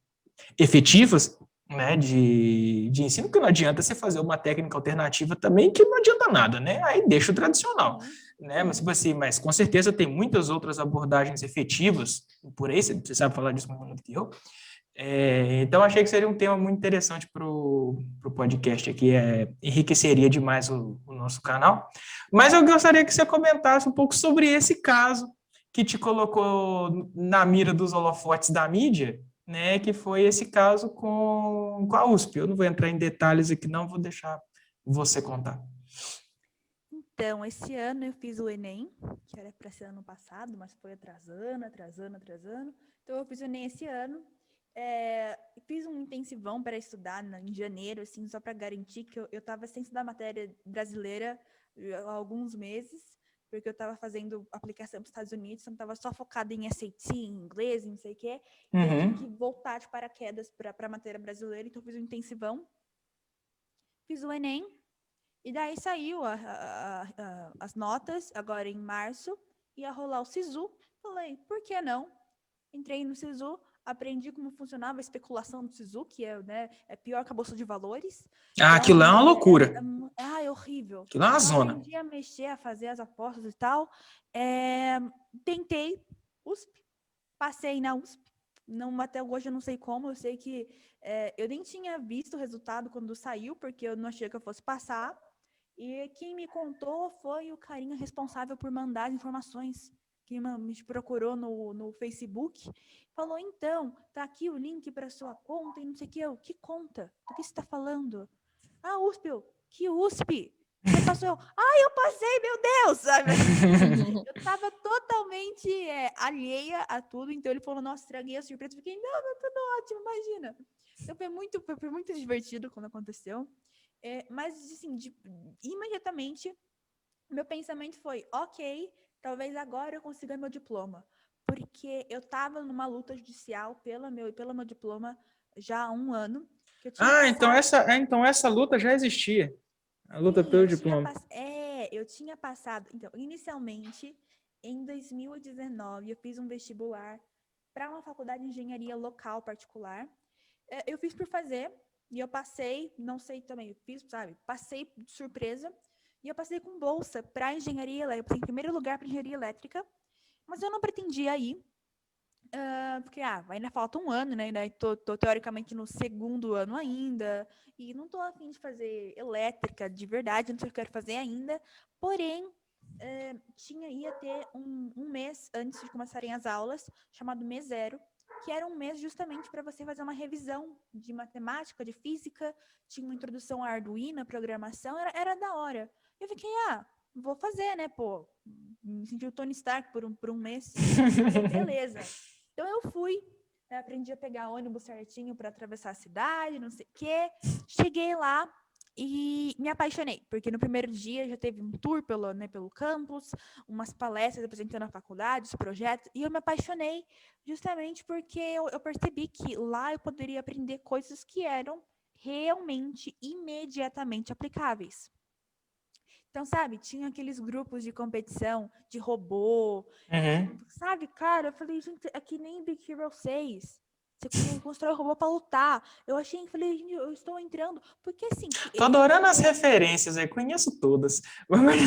efetivas, né, de ensino, porque não adianta você fazer uma técnica alternativa também que não adianta nada, né? Aí deixa o tradicional, né? Mas, tipo assim, mas com certeza tem muitas outras abordagens efetivas, por aí você sabe falar disso muito melhor que eu. Então, achei que seria um tema muito interessante para o podcast aqui, enriqueceria demais o nosso canal. Mas eu gostaria que você comentasse um pouco sobre esse caso que te colocou na mira dos holofotes da mídia, né, que foi esse caso com a USP. Eu não vou entrar em detalhes aqui, não, vou deixar você contar. Então, esse ano eu fiz o Enem, que era para ser ano passado, mas foi atrasando. Então, eu fiz o Enem esse ano. Fiz um intensivão para estudar em janeiro, assim, só para garantir que eu estava sem estudar matéria brasileira há alguns meses, porque eu estava fazendo aplicação para os Estados Unidos, então estava só focada em SAT, em inglês, em não sei o quê. E eu tive que voltar de paraquedas para a matéria brasileira, então eu fiz um intensivão. Fiz o Enem. E daí saiu as notas, agora em março, ia rolar o SISU. Falei, por que não? Entrei no SISU, aprendi como funcionava a especulação do SISU, que é pior que a Bolsa de Valores. Ah, aquilo lá é uma loucura. É horrível. Aquilo é uma zona. Aprendi a mexer, a fazer as apostas e tal. Tentei USP, passei na USP. Não, até hoje eu não sei como, eu sei que eu nem tinha visto o resultado quando saiu, porque eu não achei que eu fosse passar. E quem me contou foi o carinha responsável por mandar as informações, que me procurou no Facebook. Falou, então, tá aqui o link para sua conta e não sei o que. Que conta? Do que você está falando? Ah, USP, que USP? Você passou? Eu passei, meu Deus! Sabe? Eu tava totalmente alheia a tudo, então ele falou, nossa, estraguei a surpresa. Fiquei, não, tudo ótimo, imagina. Então foi muito divertido quando aconteceu. Mas, assim, imediatamente, meu pensamento foi, ok, talvez agora eu consiga meu diploma. Porque eu estava numa luta judicial pelo meu diploma já há um ano. Que eu tinha Então essa luta já existia. A luta Sim, pelo diploma. eu tinha passado. Então, inicialmente, em 2019, eu fiz um vestibular para uma faculdade de engenharia local particular. Eu fiz por fazer, e eu passei, não sei também, passei de surpresa, e eu passei com bolsa para engenharia elétrica, eu passei em primeiro lugar para engenharia elétrica, mas eu não pretendia ir, porque ainda falta um ano, né? Ainda tô teoricamente no segundo ano ainda, e não tô a fim de fazer elétrica de verdade, não sei o que eu quero fazer ainda, porém, ia ter um mês antes de começarem as aulas, chamado mês zero, que era um mês justamente para você fazer uma revisão de matemática, de física, tinha uma introdução a Arduino, a programação, era da hora. Eu fiquei, vou fazer, né, pô, me senti o Tony Stark por um mês. Beleza. Então eu fui, aprendi a pegar ônibus certinho para atravessar a cidade, não sei o quê. Cheguei lá e me apaixonei, porque no primeiro dia já teve um tour pelo campus, umas palestras apresentando a faculdade, os projetos, e eu me apaixonei justamente porque eu percebi que lá eu poderia aprender coisas que eram realmente, imediatamente aplicáveis. Então, sabe, tinha aqueles grupos de competição de robô, sabe, cara, eu falei, gente, é que nem Big Hero 6. Você constrói o robô pra lutar. Falei, gente, eu estou entrando. Porque assim. Tô adorando as referências aí, conheço todas. Não, mas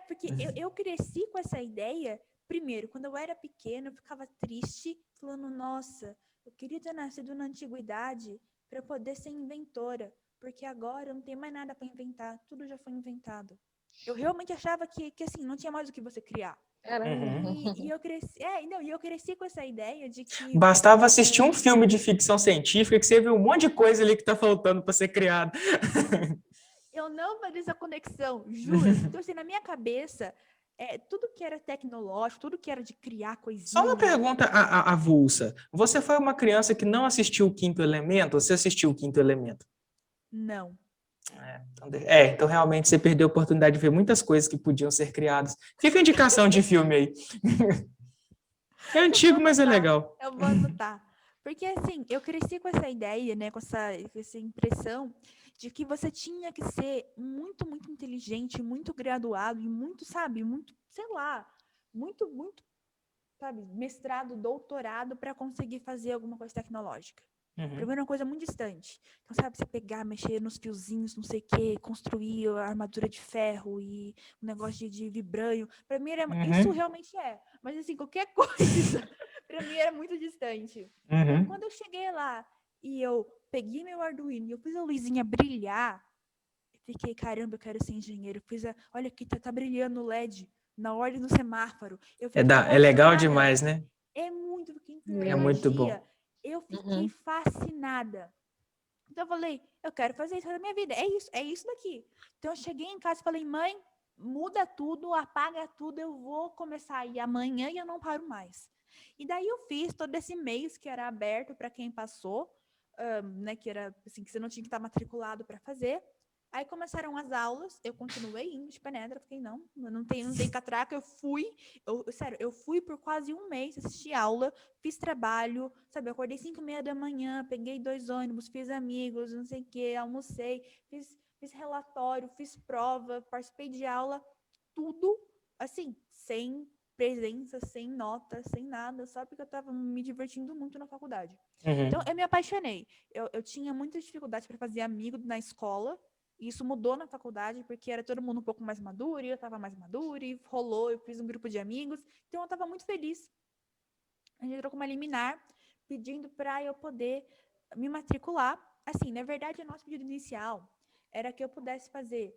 porque eu cresci com essa ideia. Primeiro, quando eu era pequena, eu ficava triste, falando, nossa, eu queria ter nascido na antiguidade para poder ser inventora. Porque agora eu não tenho mais nada para inventar. Tudo já foi inventado. Eu realmente achava que assim, não tinha mais o que você criar. E eu cresci com essa ideia de que... Bastava assistir um filme de ficção científica que você vê um monte de coisa ali que tá faltando para ser criado. Eu não fazia essa conexão, juro. Então, assim, na minha cabeça, tudo que era tecnológico, tudo que era de criar Só uma coisinha. pergunta avulsa. Você foi uma criança que não assistiu o Quinto Elemento ou você assistiu o Quinto Elemento? Não. Então realmente você perdeu a oportunidade de ver muitas coisas que podiam ser criadas. Fica a indicação de filme aí. É antigo, mas é legal. Eu vou anotar. Porque, assim, eu cresci com essa ideia, né? Com essa impressão de que você tinha que ser muito, muito inteligente, muito graduado e muito, sabe? Muito, sei lá, muito, sabe? Mestrado, doutorado para conseguir fazer alguma coisa tecnológica. Pra mim era uma coisa muito distante. Então, sabe, você pegar, mexer nos fiozinhos, não sei o quê, construir a armadura de ferro e um negócio de vibrânio. Pra mim, isso realmente é. Mas, assim, qualquer coisa, pra mim era muito distante. Então, quando eu cheguei lá e eu peguei meu Arduino e eu fiz a luzinha brilhar, eu fiquei, caramba, eu quero ser engenheiro. Olha aqui, tá brilhando o LED na ordem do semáforo. Eu fiquei É legal emocionada. demais, né? É muito, porque É muito bom. eu fiquei fascinada. Então eu falei, eu quero fazer isso na minha vida. É isso daqui. Então eu cheguei em casa e falei, mãe, muda tudo, apaga tudo, eu vou começar a ir amanhã e eu não paro mais. E daí eu fiz todo esse mês que era aberto para quem passou, né, que era assim, que você não tinha que estar matriculado para fazer. Aí começaram as aulas, eu continuei indo de penetra, fiquei, não tem catraca, sério, eu fui por quase um mês, assisti aula, fiz trabalho, sabe, eu acordei 5h30 da manhã, peguei 2 ônibus, fiz amigos, não sei o que, almocei, fiz relatório, fiz prova, participei de aula, tudo, assim, sem presença, sem nota, sem nada, só porque eu tava me divertindo muito na faculdade. Então, eu me apaixonei. Eu tinha muitas dificuldades para fazer amigo na escola, e isso mudou na faculdade, porque era todo mundo um pouco mais maduro, e eu estava mais madura, e rolou, eu fiz um grupo de amigos, então eu estava muito feliz. A gente entrou com uma liminar, pedindo para eu poder me matricular. Assim, na verdade, o nosso pedido inicial era que eu pudesse fazer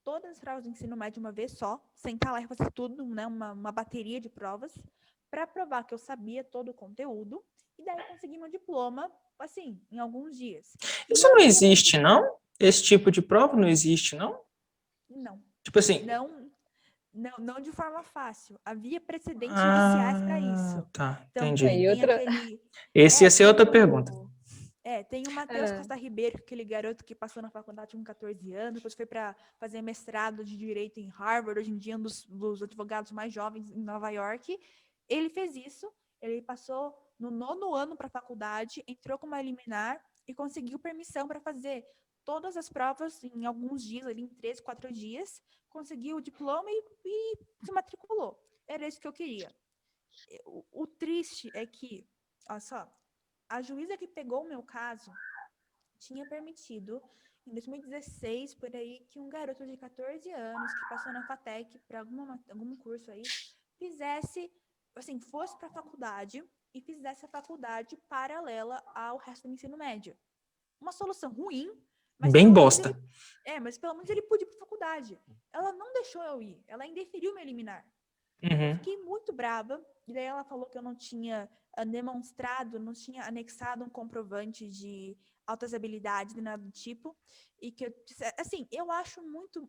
todas as provas do ensino médio de uma vez só, sentar lá e fazer tudo, né, uma bateria de provas, para provar que eu sabia todo o conteúdo, e daí conseguir meu diploma, assim, em alguns dias. Isso não existe, não? Esse tipo de prova não existe, não? Não. Tipo assim. Não de forma fácil. Havia precedentes judiciais para isso. Tá, Então, entendi. E outra... Esse ia ser outra pergunta. Tem o Matheus Costa Ribeiro, aquele garoto que passou na faculdade com 14 anos, depois foi para fazer mestrado de Direito em Harvard, hoje em dia um dos advogados mais jovens em Nova York. Ele fez isso, ele passou no 9º ano para a faculdade, entrou com uma liminar e conseguiu permissão para fazer todas as provas em alguns dias, ali em 3, 4 dias, conseguiu o diploma e se matriculou. Era isso que eu queria. O triste é que, olha só, a juíza que pegou o meu caso tinha permitido, em 2016, por aí, que um garoto de 14 anos, que passou na FATEC para algum curso aí, fizesse, assim, fosse para a faculdade e fizesse a faculdade paralela ao resto do ensino médio. Uma solução ruim, mas bem bosta. Mas pelo menos ele podia ir para a faculdade. Ela não deixou eu ir, ela indeferiu me eliminar. Fiquei muito brava, e daí ela falou que eu não tinha demonstrado, não tinha anexado um comprovante de altas habilidades, nem nada do tipo, e que eu, assim, eu acho muito,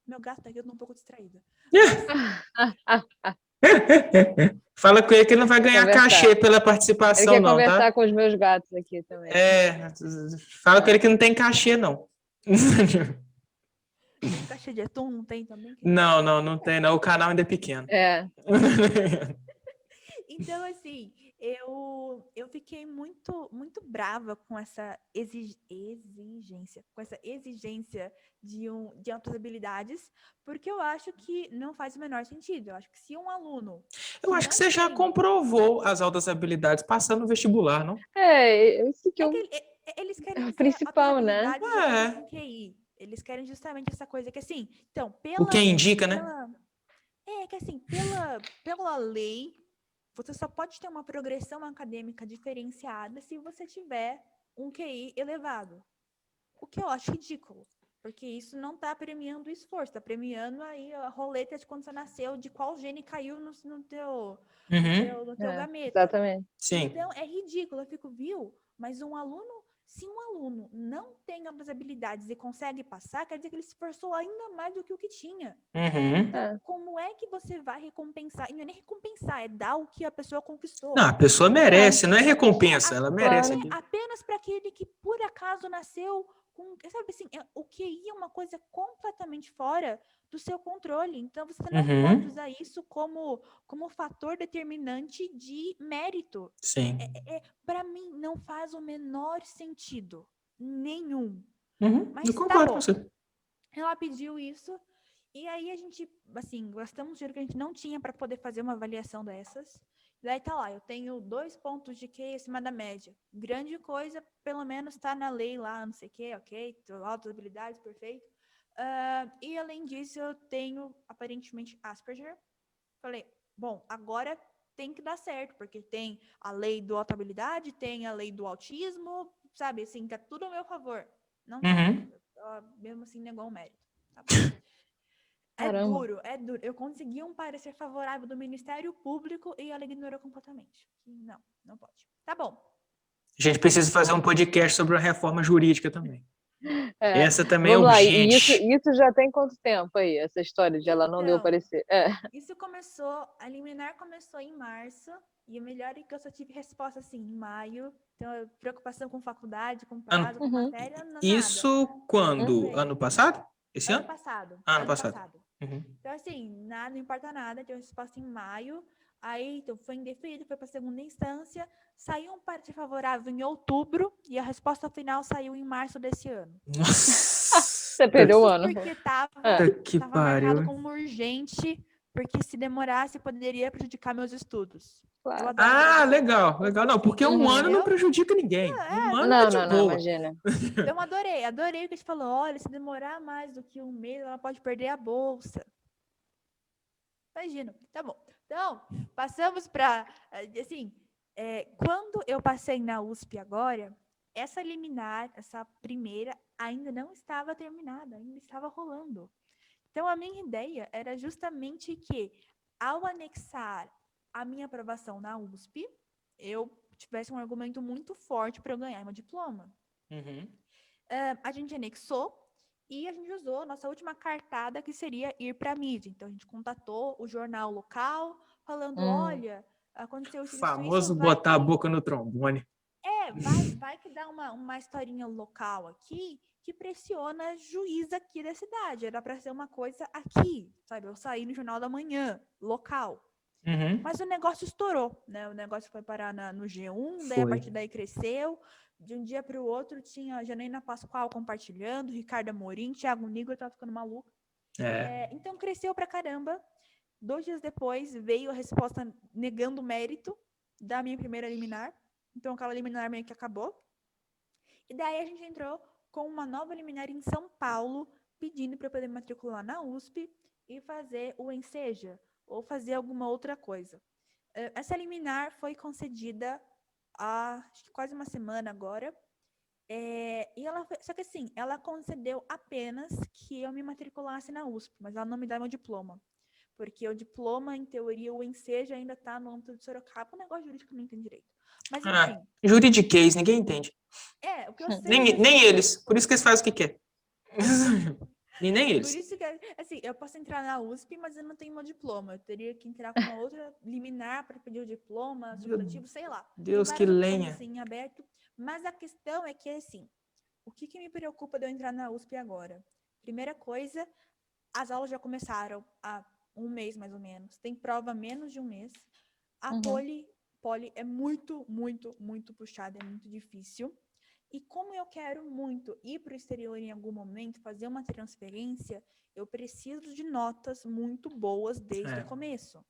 meu gato tá aqui, eu tô um pouco distraída. Fala com ele que ele não vai ganhar cachê pela participação, ele quer não, conversar tá? com os meus gatos aqui também. Fala com ele que não tem cachê, não. Caixa de atum não tem também? Não tem, não. O canal ainda é pequeno. Então, assim, eu fiquei muito, muito brava com essa exigência, de altas habilidades, porque eu acho que não faz o menor sentido. Eu acho que se um aluno... Eu acho que você já comprovou as altas habilidades passando no vestibular, não? Isso que eles querem dizer principal, né? Com QI. Eles querem justamente essa coisa que, assim, então, o que indica, né? que assim, pela lei, você só pode ter uma progressão acadêmica diferenciada se você tiver um QI elevado. O que eu acho ridículo, porque isso não está premiando o esforço, está premiando aí a roleta de quando você nasceu, de qual gene caiu no teu gameta. Exatamente. Sim. Então, é ridículo. Eu fico, viu? Mas um aluno Se um aluno não tem as habilidades e consegue passar, quer dizer que ele se esforçou ainda mais do que o que tinha. Então, como é que você vai recompensar? E não é nem recompensar, é dar o que a pessoa conquistou. Não, a pessoa merece, não é recompensa, ela merece. Apenas para aquele que por acaso nasceu com, sabe assim, o QI é uma coisa completamente fora do seu controle. Então, você não pode usar isso como fator determinante de mérito. Sim. Para mim, não faz o menor sentido. Nenhum. Eu concordo com você. Ela pediu isso. E aí a gente, assim, gastamos dinheiro que a gente não tinha para poder fazer uma avaliação dessas. Daí tá lá, eu tenho 2 pontos de QI acima da média. Grande coisa, pelo menos tá na lei lá, não sei o quê, ok, altas habilidades, perfeito. E além disso, eu tenho aparentemente Asperger. Falei, bom, agora tem que dar certo, porque tem a lei do alta habilidade, tem a lei do autismo, sabe, assim, tá tudo ao meu favor. Não tá, mesmo assim negou o mérito. Tá bom. Caramba. É duro. Eu consegui um parecer favorável do Ministério Público e ela ignorou completamente. Não pode. Tá bom. A gente precisa fazer um podcast sobre a reforma jurídica também. Essa também Vamos é lá, urgente. e isso já tem quanto tempo aí, essa história de ela não deu parecer? Isso começou, a liminar começou em março, e o melhor é que eu só tive resposta assim, em maio. Então, preocupação com faculdade, com prazo, com matéria, nada. Isso quando? Ano passado? Esse ano? Ano passado. Então, assim, nada, não importa nada. Deu resposta em maio. Aí, então, foi indeferido, foi para a segunda instância. Saiu um parecer favorável em outubro e a resposta final saiu em março desse ano. Nossa! Você perdeu o ano. Porque tava marcado como urgente, porque se demorasse, poderia prejudicar meus estudos. Claro. Legal. Não, porque um ano não prejudica ninguém. Um ano tá de boa. Imagina. Então, adorei o que a gente falou. Olha, se demorar mais do que um mês, ela pode perder a bolsa. Imagino. Tá bom. Então, passamos para, assim, quando eu passei na USP agora, essa liminar, essa primeira, ainda não estava terminada, ainda estava rolando. Então, a minha ideia era justamente que, ao anexar a minha aprovação na USP, eu tivesse um argumento muito forte para eu ganhar meu diploma. A gente anexou e a gente usou a nossa última cartada, que seria ir para a mídia. Então, a gente contatou o jornal local, falando, olha, aconteceu isso, famoso botar a boca no trombone. Vai que dá uma historinha local aqui que pressiona a juíza aqui da cidade. Era para ser uma coisa aqui, sabe? Eu saí no Jornal da Manhã, local. Mas o negócio estourou, né? O negócio foi parar no G1, daí a partir daí cresceu. De um dia para o outro tinha Janaína Pascoal compartilhando, Ricardo Amorim, Thiago Nigro, eu tava ficando maluco. Então cresceu pra caramba. 2 dias depois veio a resposta negando o mérito da minha primeira liminar. Então aquela liminar meio que acabou. E daí a gente entrou com uma nova liminar em São Paulo, pedindo para eu poder matricular na USP e fazer o Enseja, ou fazer alguma outra coisa. Essa liminar foi concedida há acho que quase uma semana agora. E só que assim, ela concedeu apenas que eu me matriculasse na USP, mas ela não me dá meu diploma. Porque o diploma, em teoria, o Enseja ainda está no âmbito de Sorocaba, um negócio jurídico que eu não entendo direito. Mas enfim. Juridiquês, ninguém entende. O que eu sei. Nem eles, por isso que eles fazem o que quer. E nem eles. Por isso que, assim, eu posso entrar na USP, mas eu não tenho meu diploma. Eu teria que entrar com uma outra liminar para pedir o diploma, supletivo, sei lá. Deus, que lenha. Assim, em aberto. Mas a questão é que, assim, o que me preocupa de eu entrar na USP agora? Primeira coisa, as aulas já começaram há um mês, mais ou menos. Tem prova há menos de um mês. A poli é muito, muito, muito puxada, é muito difícil. E como eu quero muito ir para o exterior em algum momento, fazer uma transferência, eu preciso de notas muito boas desde o começo.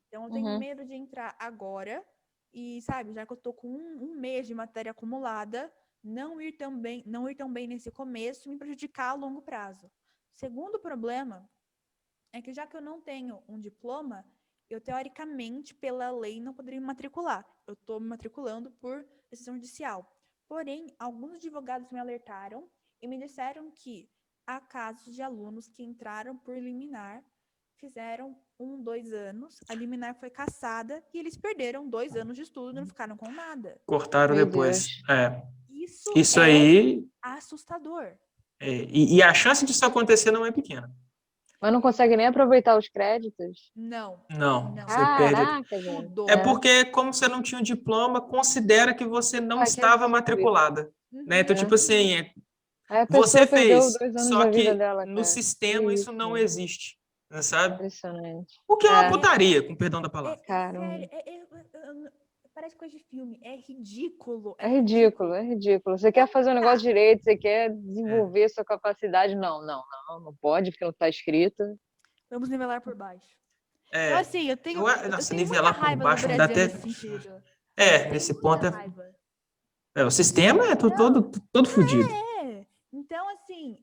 Então, eu tenho medo de entrar agora e, sabe, já que eu estou com um mês de matéria acumulada, não ir tão bem nesse começo e me prejudicar a longo prazo. Segundo problema é que, já que eu não tenho um diploma, eu, teoricamente, pela lei, não poderia me matricular. Eu estou me matriculando por decisão judicial. Porém, alguns advogados me alertaram e me disseram que há casos de alunos que entraram por liminar, fizeram 2 anos, a liminar foi cassada e eles perderam 2 anos de estudo e não ficaram com nada. Cortaram depois. Isso aí... assustador. E a chance disso acontecer não é pequena. Mas não consegue nem aproveitar os créditos? Não, você perde. Caraca, gente. Tudo. É porque, como você não tinha um diploma, considera que você não que estava absurdo. matriculada. Né? Então, tipo assim, Aí a você pessoa perdeu fez, 2 anos só da vida que dela, no cara. sistema isso não existe, sabe? Impressionante. O que é uma putaria, com perdão da palavra. Caramba. Sério, parece coisa de filme. É ridículo. É ridículo. Você quer fazer um negócio direito, você quer desenvolver sua capacidade. Não pode, porque não está escrito. Vamos nivelar por baixo. É, Então, assim, eu tenho muita nivelar por raiva baixo do não dá Brasil até... nesse sentido. Nesse ponto Raiva. o sistema é todo fodido. Então, assim,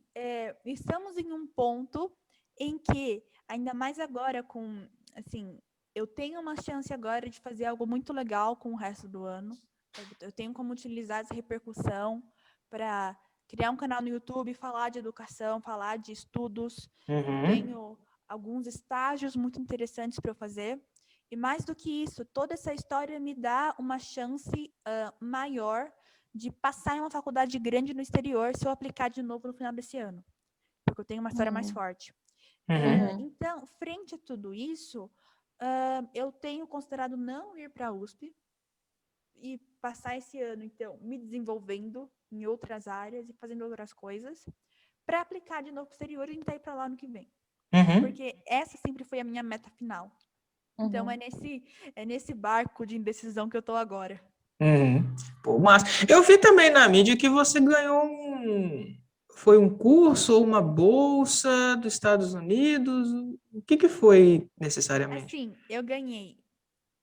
estamos em um ponto em que, ainda mais agora com, assim, eu tenho uma chance agora de fazer algo muito legal com o resto do ano. Eu tenho como utilizar essa repercussão para criar um canal no YouTube, falar de educação, falar de estudos. Eu tenho alguns estágios muito interessantes para eu fazer. E mais do que isso, toda essa história me dá uma chance maior de passar em uma faculdade grande no exterior se eu aplicar de novo no final desse ano. Porque eu tenho uma história mais forte. Então, frente a tudo isso, eu tenho considerado não ir para a USP e passar esse ano, então, me desenvolvendo em outras áreas e fazendo outras coisas para aplicar de novo no exterior e tentar ir para lá no que vem. Porque essa sempre foi a minha meta final. Então, é nesse barco de indecisão que eu tô agora. Pô, mas eu vi também na mídia que você ganhou foi um curso ou uma bolsa dos Estados Unidos? O que foi necessariamente? Assim, eu ganhei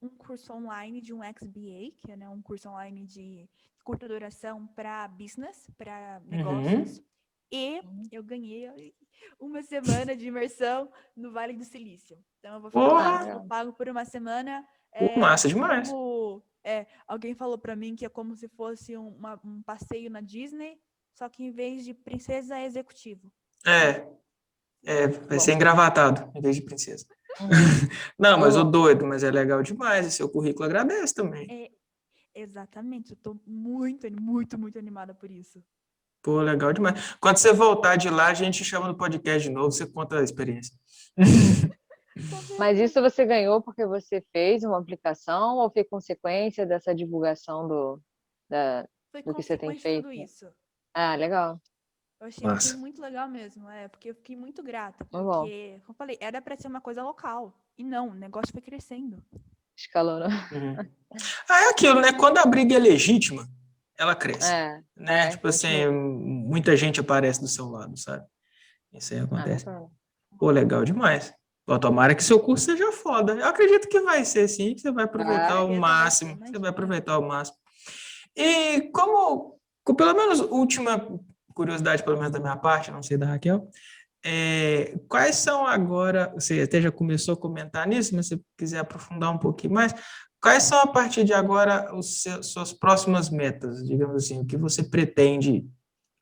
um curso online de um XBA, que é um curso online de curta duração para business, para negócios. E eu ganhei uma semana de imersão no Vale do Silício. Então, eu vou ficar sendo pago por uma semana. Massa demais. Alguém falou para mim que é como se fosse um passeio na Disney, só que em vez de princesa é executivo. Vai ser engravatado em vez de princesa. Não, mas o doido, mas é legal demais. E seu currículo agradece também. Exatamente, eu tô muito, muito, muito animada por isso. Pô, legal demais. Quando você voltar de lá, a gente chama no podcast de novo, você conta a experiência. Mas isso você ganhou porque você fez uma aplicação ou foi consequência dessa divulgação do que você tem feito? Tudo isso. Legal. Eu achei muito legal mesmo, porque eu fiquei muito grata. Porque, como eu falei, era para ser uma coisa local. E não, o negócio foi crescendo. Escalonou. É aquilo, né? Quando a briga é legítima, ela cresce. Né? Tipo assim, mesmo. muita gente aparece do seu lado, sabe? Isso aí acontece. Pô, legal demais. Pô, tomara que seu curso seja foda. Eu acredito que vai ser, sim, que você vai aproveitar ao máximo. Você vai aproveitar ao máximo. E pelo menos, última curiosidade, pelo menos da minha parte, não sei da Raquel, quais são agora, você até já começou a comentar nisso, mas se você quiser aprofundar um pouquinho mais, quais são, a partir de agora, suas próximas metas, digamos assim, o que você pretende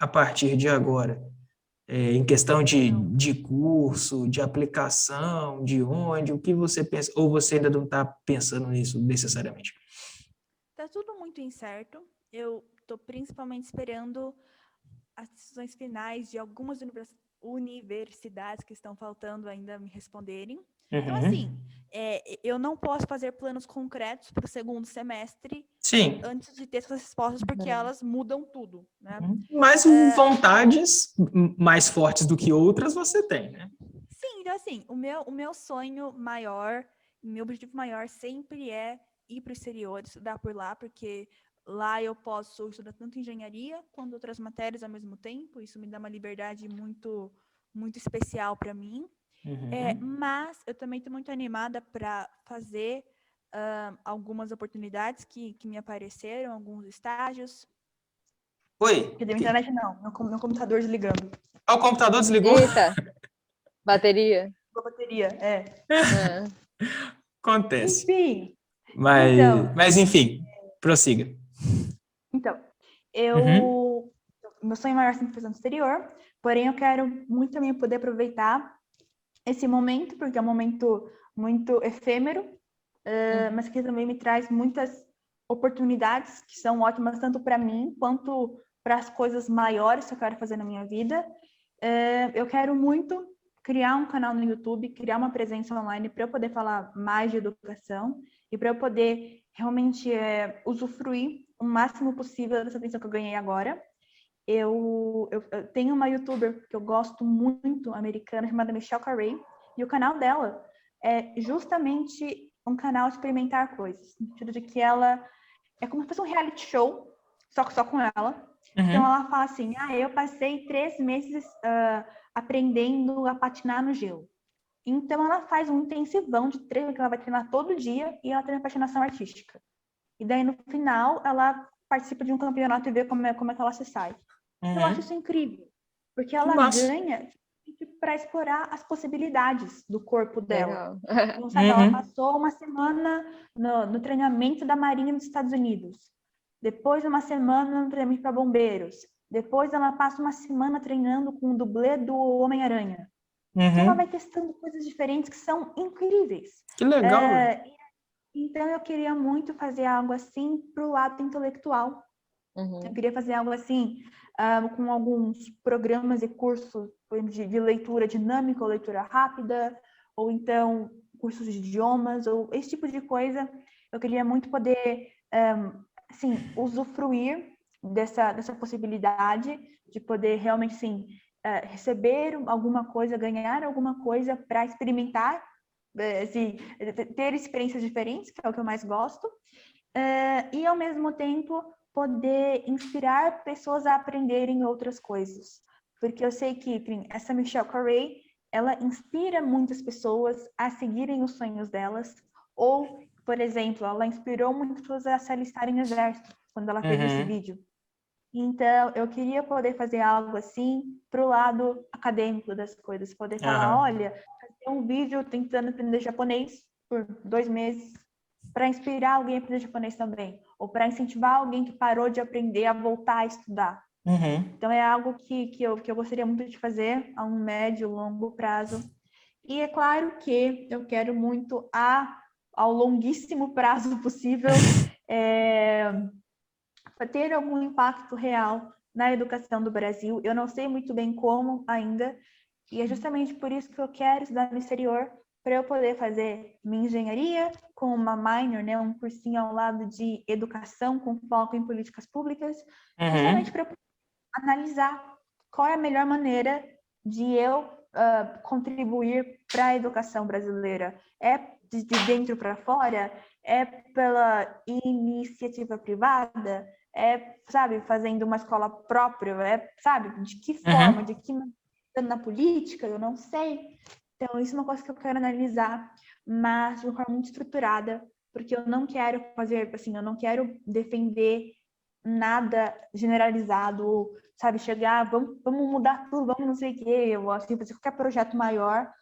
a partir de agora? Em questão de curso, de aplicação, de onde, o que você pensa, ou você ainda não está pensando nisso necessariamente? Tá tudo muito incerto. Eu estou principalmente esperando as decisões finais de algumas universidades que estão faltando ainda me responderem. Então, assim, eu não posso fazer planos concretos para o segundo semestre antes de ter essas respostas, porque elas mudam tudo, né? Mas vontades mais fortes do que outras você tem, né? Sim, então, assim, o meu sonho maior, meu objetivo maior sempre é ir para o exterior, estudar por lá, porque lá eu posso estudar tanto engenharia quanto outras matérias ao mesmo tempo. Isso me dá uma liberdade muito, muito especial para mim. Mas eu também estou muito animada para fazer algumas oportunidades que me apareceram, alguns estágios. Oi? Cadê a internet? Não, meu computador desligando. O computador desligou? Eita! Bateria? A bateria, Acontece. Enfim. Mas enfim, prossiga. Então, meu sonho maior é sempre fazer no exterior, porém eu quero muito também poder aproveitar esse momento, porque é um momento muito efêmero, mas que também me traz muitas oportunidades que são ótimas tanto para mim quanto para as coisas maiores que eu quero fazer na minha vida. Eu quero muito criar um canal no YouTube, criar uma presença online para eu poder falar mais de educação e para eu poder realmente usufruir o máximo possível dessa atenção que eu ganhei agora. Eu tenho uma youtuber que eu gosto muito, americana, chamada Michelle Carey, e o canal dela é justamente um canal experimentar coisas, no sentido de que ela é como se fosse um reality show, só com ela. Então ela fala assim, eu passei 3 meses aprendendo a patinar no gelo. Então ela faz um intensivão de treino que ela vai treinar todo dia e ela treina patinação artística. E daí no final ela participa de um campeonato e vê como é que ela se sai. Eu acho isso incrível, porque ela ganha para explorar as possibilidades do corpo dela. Então, sabe, ela passou uma semana no treinamento da Marinha nos Estados Unidos, depois uma semana no treinamento para bombeiros, depois ela passa uma semana treinando com o dublê do Homem-Aranha. Então ela vai testando coisas diferentes que são incríveis. Que legal! Então eu queria muito fazer algo assim para o lado intelectual. Eu queria fazer algo assim, com alguns programas e cursos de leitura dinâmica, ou leitura rápida, ou então cursos de idiomas, ou esse tipo de coisa. Eu queria muito poder, assim, usufruir dessa possibilidade de poder realmente, assim, receber alguma coisa, ganhar alguma coisa para experimentar, assim, ter experiências diferentes, que é o que eu mais gosto, e ao mesmo tempo poder inspirar pessoas a aprenderem outras coisas. Porque eu sei que essa Michelle Carey, ela inspira muitas pessoas a seguirem os sonhos delas, ou, por exemplo, ela inspirou muitas pessoas a se alistarem no exército, quando ela fez esse vídeo. Então, eu queria poder fazer algo assim pro lado acadêmico das coisas, poder falar, olha, fazer um vídeo tentando aprender japonês por 2 meses, para inspirar alguém a aprender japonês também, ou para incentivar alguém que parou de aprender a voltar a estudar. Então, é algo que eu gostaria muito de fazer a um médio, longo prazo. E é claro que eu quero muito, ao longuíssimo prazo possível, ter algum impacto real na educação do Brasil. Eu não sei muito bem como ainda, e é justamente por isso que eu quero estudar no exterior, para eu poder fazer minha engenharia com uma minor, né, um cursinho ao lado de educação com foco em políticas públicas, justamente para eu analisar qual é a melhor maneira de eu contribuir para a educação brasileira. É de dentro para fora? É pela iniciativa privada? Sabe, fazendo uma escola própria? Sabe, de que forma, de que maneira na política? Eu não sei. Então, isso é uma coisa que eu quero analisar, mas de uma forma muito estruturada, porque eu não quero fazer, assim, eu não quero defender nada generalizado, sabe, chegar, vamos mudar tudo, vamos não sei o quê, eu assim, fazer qualquer projeto maior,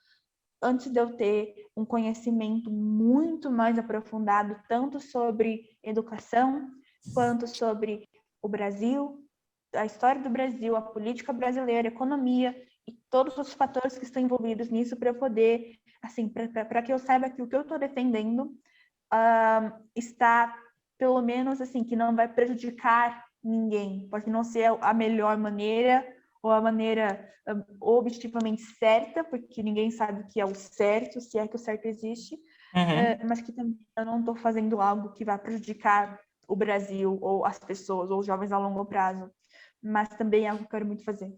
antes de eu ter um conhecimento muito mais aprofundado, tanto sobre educação, quanto sobre o Brasil, a história do Brasil, a política brasileira, a economia, e todos os fatores que estão envolvidos nisso para eu poder, assim, para que eu saiba que o que eu estou defendendo está, pelo menos, assim, que não vai prejudicar ninguém. Pode não ser a melhor maneira ou a maneira objetivamente certa, porque ninguém sabe o que é o certo, se é que o certo existe, mas que também eu não estou fazendo algo que vai prejudicar o Brasil ou as pessoas ou os jovens a longo prazo, mas também é algo que eu quero muito fazer.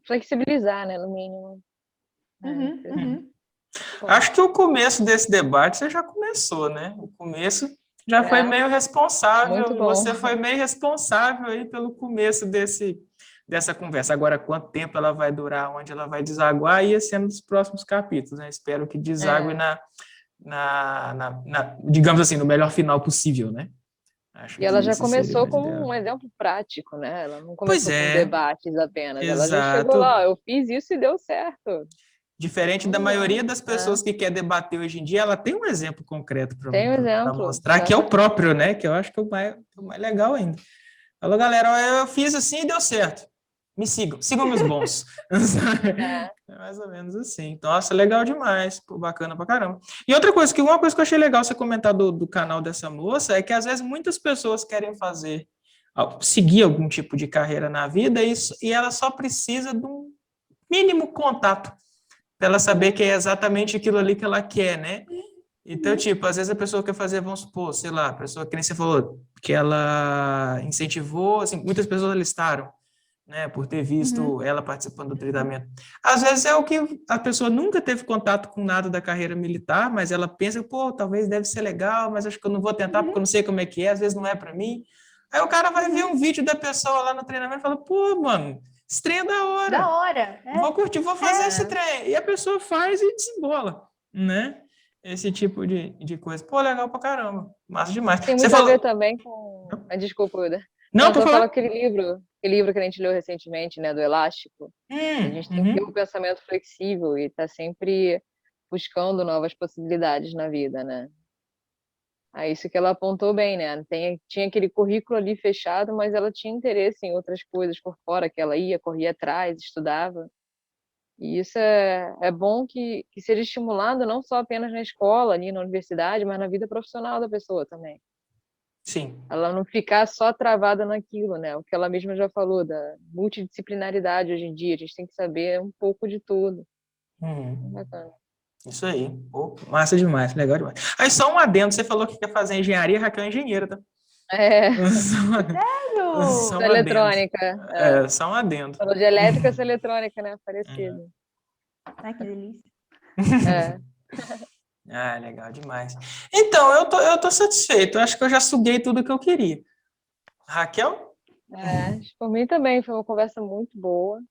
Flexibilizar, né, no mínimo. Acho que o começo desse debate você já começou, né? O começo já foi meio responsável, você foi meio responsável aí pelo começo dessa conversa. Agora, quanto tempo ela vai durar, onde ela vai desaguar, ia sendo nos próximos capítulos, né? Espero que desague digamos assim, no melhor final possível, né? E ela já começou com um exemplo prático, né? Ela não começou com debates apenas. Exato. Ela já chegou lá, eu fiz isso e deu certo. Diferente da maioria das pessoas que quer debater hoje em dia, ela tem um exemplo concreto para mostrar, que é o próprio, né? Que eu acho que é o mais legal ainda. Falou, galera, eu fiz assim e deu certo. Me sigam meus bons. É mais ou menos assim. Nossa, legal demais. Pô, bacana pra caramba. E uma coisa que eu achei legal você comentar do canal dessa moça é que às vezes muitas pessoas querem fazer seguir algum tipo de carreira na vida e ela só precisa de um mínimo contato para ela saber que é exatamente aquilo ali que ela quer, né? Então, tipo, às vezes a pessoa quer fazer, vamos supor, sei lá, a pessoa que nem você falou, que ela incentivou, assim, muitas pessoas listaram, né, por ter visto ela participando do treinamento. Às vezes é o que a pessoa nunca teve contato com nada da carreira militar, mas ela pensa, pô, talvez deve ser legal, mas acho que eu não vou tentar porque eu não sei como é que é, às vezes não é para mim. Aí o cara vai ver um vídeo da pessoa lá no treinamento e fala, pô, mano, esse trem é da hora. Da hora. Vou curtir, vou fazer esse trem. E a pessoa faz e desembola, né? Esse tipo de coisa. Pô, legal pra caramba. Massa demais. Tem Você muito a falou... ver também com... Desculpa, Uda. Não, tô Só falar falando... aquele livro que a gente leu recentemente, né, do Elástico. A gente tem que ter um pensamento flexível e tá sempre buscando novas possibilidades na vida, né? É isso que ela apontou bem, né? Tinha aquele currículo ali fechado, mas ela tinha interesse em outras coisas por fora, que ela ia, corria atrás, estudava. E isso é bom que seja estimulado não só apenas na escola, ali na universidade, mas na vida profissional da pessoa também. Sim. Ela não ficar só travada naquilo, né? O que ela mesma já falou, da multidisciplinaridade hoje em dia. A gente tem que saber um pouco de tudo. Bacana. Isso aí. Pô, massa demais, legal demais. Aí só um adendo, você falou que quer fazer engenharia, Raquel é engenheira, tá? Sério? Só um Eletrônica. adendo. Só um adendo. Falou de elétrica, essa eletrônica, né? Parecido. Ai, que delícia. Legal demais. Então, eu tô satisfeito. Acho que eu já suguei tudo que eu queria. Raquel? Por mim também foi uma conversa muito boa.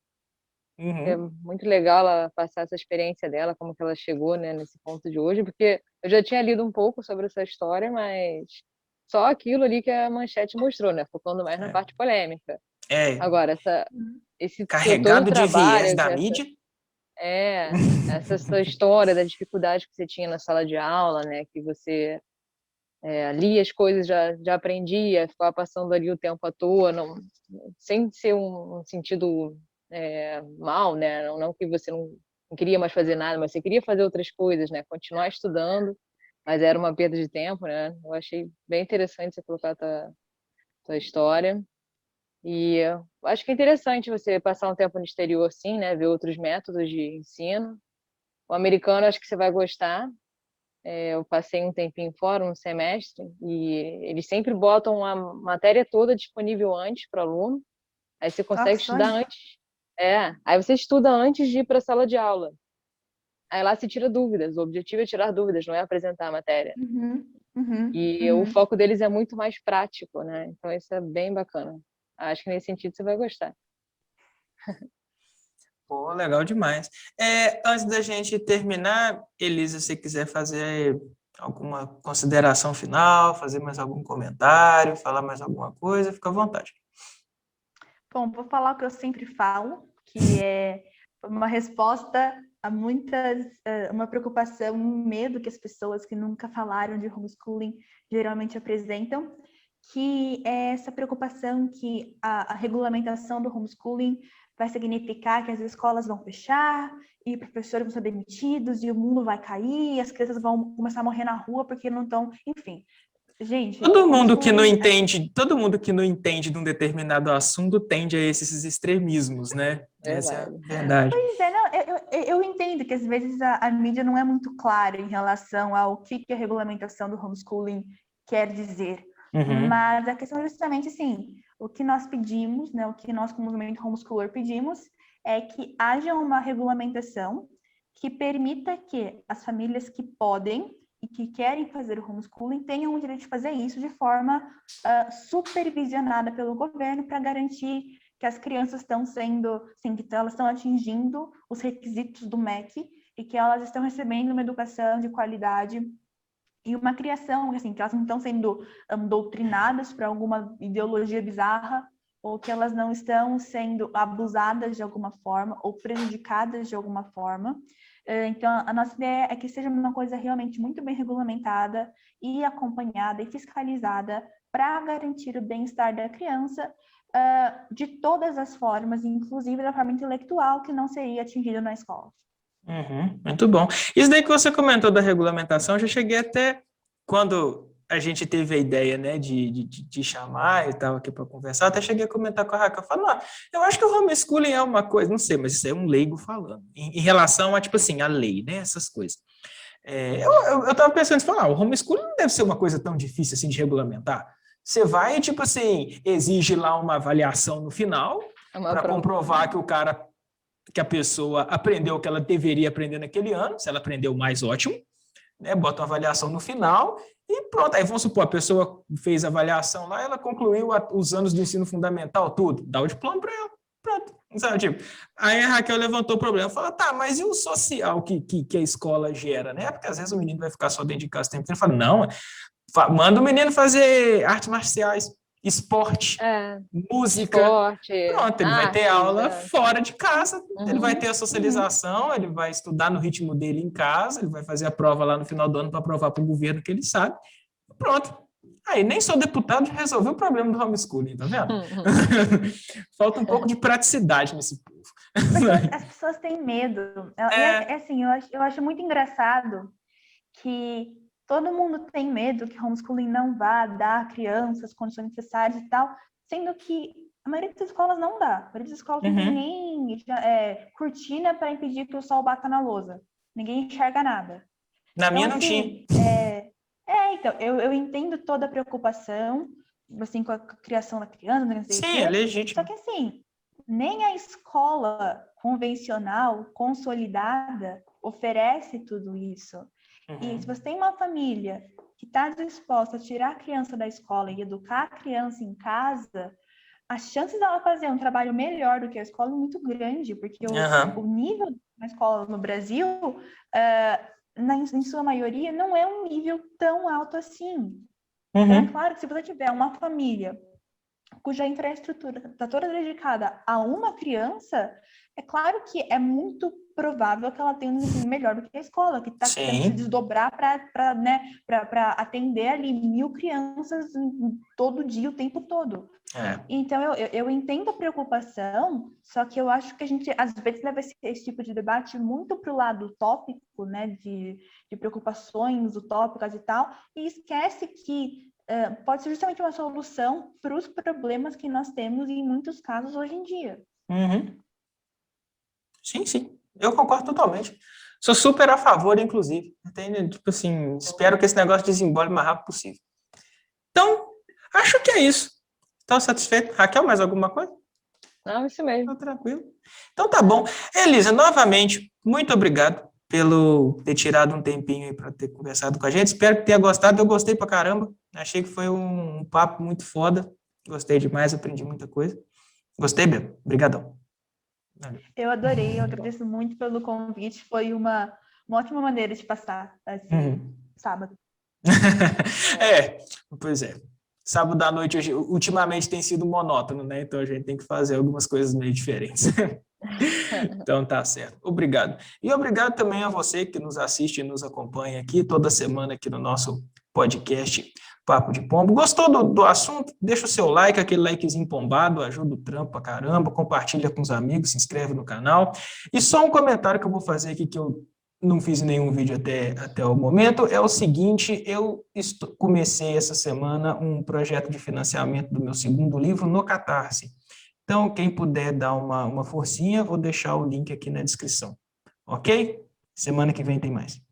É muito legal ela passar essa experiência dela, como que ela chegou, né, nesse ponto de hoje, porque eu já tinha lido um pouco sobre essa história, mas só aquilo ali que a manchete mostrou, né, focando mais na parte polêmica. Agora, esse carregado todo de viés trabalho, da mídia. Essa sua história da dificuldade que você tinha na sala de aula, né, que você lia as coisas, já aprendia, ficava passando ali o tempo à toa, sem ser um sentido mal, né? Não que você não queria mais fazer nada, mas você queria fazer outras coisas, né? Continuar estudando, mas era uma perda de tempo, né? Eu achei bem interessante você colocar a tua história. E eu acho que é interessante você passar um tempo no exterior, sim, né? Ver outros métodos de ensino. O americano, acho que você vai gostar. Eu passei um tempinho fora, um semestre, e eles sempre botam a matéria toda disponível antes para o aluno. Aí você consegue estudar antes. Aí você estuda antes de ir para a sala de aula. Aí lá se tira dúvidas. O objetivo é tirar dúvidas, não é apresentar a matéria. E o foco deles é muito mais prático, né? Então isso é bem bacana. Acho que nesse sentido você vai gostar. Pô, legal demais. Antes da gente terminar, Elisa, se você quiser fazer alguma consideração final, fazer mais algum comentário, falar mais alguma coisa, fica à vontade. Bom, vou falar o que eu sempre falo, que é uma resposta a uma preocupação, um medo que as pessoas que nunca falaram de homeschooling geralmente apresentam, que é essa preocupação que a regulamentação do homeschooling vai significar que as escolas vão fechar e professores vão ser demitidos e o mundo vai cair e as crianças vão começar a morrer na rua porque não estão... Enfim, gente... Todo mundo que não entende de um determinado assunto tende a esses extremismos, né? Essa é a verdade. Pois é, não, eu entendo que às vezes a mídia não é muito clara em relação ao que a regulamentação do homeschooling quer dizer. Mas a questão é justamente assim, o que nós pedimos, né, o que nós como movimento homeschooler pedimos é que haja uma regulamentação que permita que as famílias que podem e que querem fazer o homeschooling tenham o direito de fazer isso de forma supervisionada pelo governo para garantir que as crianças estão sendo, sim, que elas estão atingindo os requisitos do MEC e que elas estão recebendo uma educação de qualidade e uma criação, assim, que elas não estão sendo doutrinadas para alguma ideologia bizarra ou que elas não estão sendo abusadas de alguma forma ou prejudicadas de alguma forma. Então, a nossa ideia é que seja uma coisa realmente muito bem regulamentada e acompanhada e fiscalizada para garantir o bem-estar da criança de todas as formas, inclusive da forma intelectual que não seria atingida na escola. Muito bom. Isso daí que você comentou da regulamentação, eu já cheguei até, quando a gente teve a ideia, né, de chamar e tal aqui para conversar, até cheguei a comentar com a Raquel, falando, eu acho que o homeschooling é uma coisa, não sei, mas isso é um leigo falando, em relação a, tipo assim, a lei, né, essas coisas. Eu estava pensando, falar, o homeschooling não deve ser uma coisa tão difícil assim de regulamentar. Você vai, tipo assim, exige lá uma avaliação no final para comprovar que a pessoa aprendeu o que ela deveria aprender naquele ano, se ela aprendeu mais, ótimo, né? Bota uma avaliação no final e pronto. Aí vamos supor, a pessoa fez a avaliação lá, ela concluiu os anos do ensino fundamental, tudo, dá o diploma para ela, pronto. Sabe, tipo, aí a Raquel levantou o problema, falou, tá, mas e o social que a escola gera, né? Porque às vezes o menino vai ficar só dentro de casa o tempo inteiro. Fala, não, manda o menino fazer artes marciais, esporte, música. Esporte, Pronto, ele vai ter aula fora de casa, ele vai ter a socialização, ele vai estudar no ritmo dele em casa, ele vai fazer a prova lá no final do ano para provar para o governo que ele sabe. Pronto. Aí nem sou deputado já resolveu o problema do homeschooling, tá vendo? Falta um pouco de praticidade nesse povo. As pessoas têm medo. Assim, eu acho muito engraçado que todo mundo tem medo que homeschooling não vá dar à criança as condições necessárias e tal, sendo que a maioria das escolas não dá. A maioria das escolas não tem nem cortina para impedir que o sol bata na lousa. Ninguém enxerga nada. Na minha não tinha. Então, eu entendo toda a preocupação, assim, com a criação da criança, não sei o quê. Sim, é legítimo. Só que, assim, nem a escola convencional, consolidada, oferece tudo isso. E se você tem uma família que está disposta a tirar a criança da escola e educar a criança em casa, as chances dela fazer um trabalho melhor do que a escola é muito grande, porque o nível da escola no Brasil, em sua maioria, não é um nível tão alto assim. Então, é claro que se você tiver uma família cuja infraestrutura está toda dedicada a uma criança, é claro que é muito provável que ela tenha um desempenho melhor do que a escola, que está tendo que se desdobrar para atender ali 1.000 crianças todo dia, o tempo todo. Então, eu entendo a preocupação, só que eu acho que a gente, às vezes, leva esse tipo de debate muito para o lado utópico, né, de preocupações utópicas e tal, e esquece que pode ser justamente uma solução para os problemas que nós temos em muitos casos hoje em dia. Sim. Eu concordo totalmente. Sou super a favor, inclusive. Tipo assim, espero que esse negócio desembole o mais rápido possível. Então, acho que é isso. Estão satisfeitos? Raquel, mais alguma coisa? Não, isso mesmo. Tá tranquilo. Então tá bom. Elisa, novamente, muito obrigado pelo ter tirado um tempinho aí para ter conversado com a gente. Espero que tenha gostado. Eu gostei pra caramba. Achei que foi um papo muito foda. Gostei demais, aprendi muita coisa. Gostei mesmo. Obrigadão. Eu adorei, eu agradeço muito pelo convite. Foi uma ótima maneira de passar esse sábado. Pois é. Sábado à noite, ultimamente, tem sido monótono, né? Então, a gente tem que fazer algumas coisas meio diferentes. Então, tá certo. Obrigado. E obrigado também a você que nos assiste e nos acompanha aqui toda semana aqui no nosso podcast Papo de Pombo. Gostou do assunto? Deixa o seu like, aquele likezinho pombado, ajuda o trampo pra caramba, compartilha com os amigos, se inscreve no canal. E só um comentário que eu vou fazer aqui que eu não fiz nenhum vídeo até o momento, é o seguinte, eu comecei essa semana um projeto de financiamento do meu segundo livro no Catarse. Então, quem puder dar uma forcinha, vou deixar o link aqui na descrição. Ok? Semana que vem tem mais.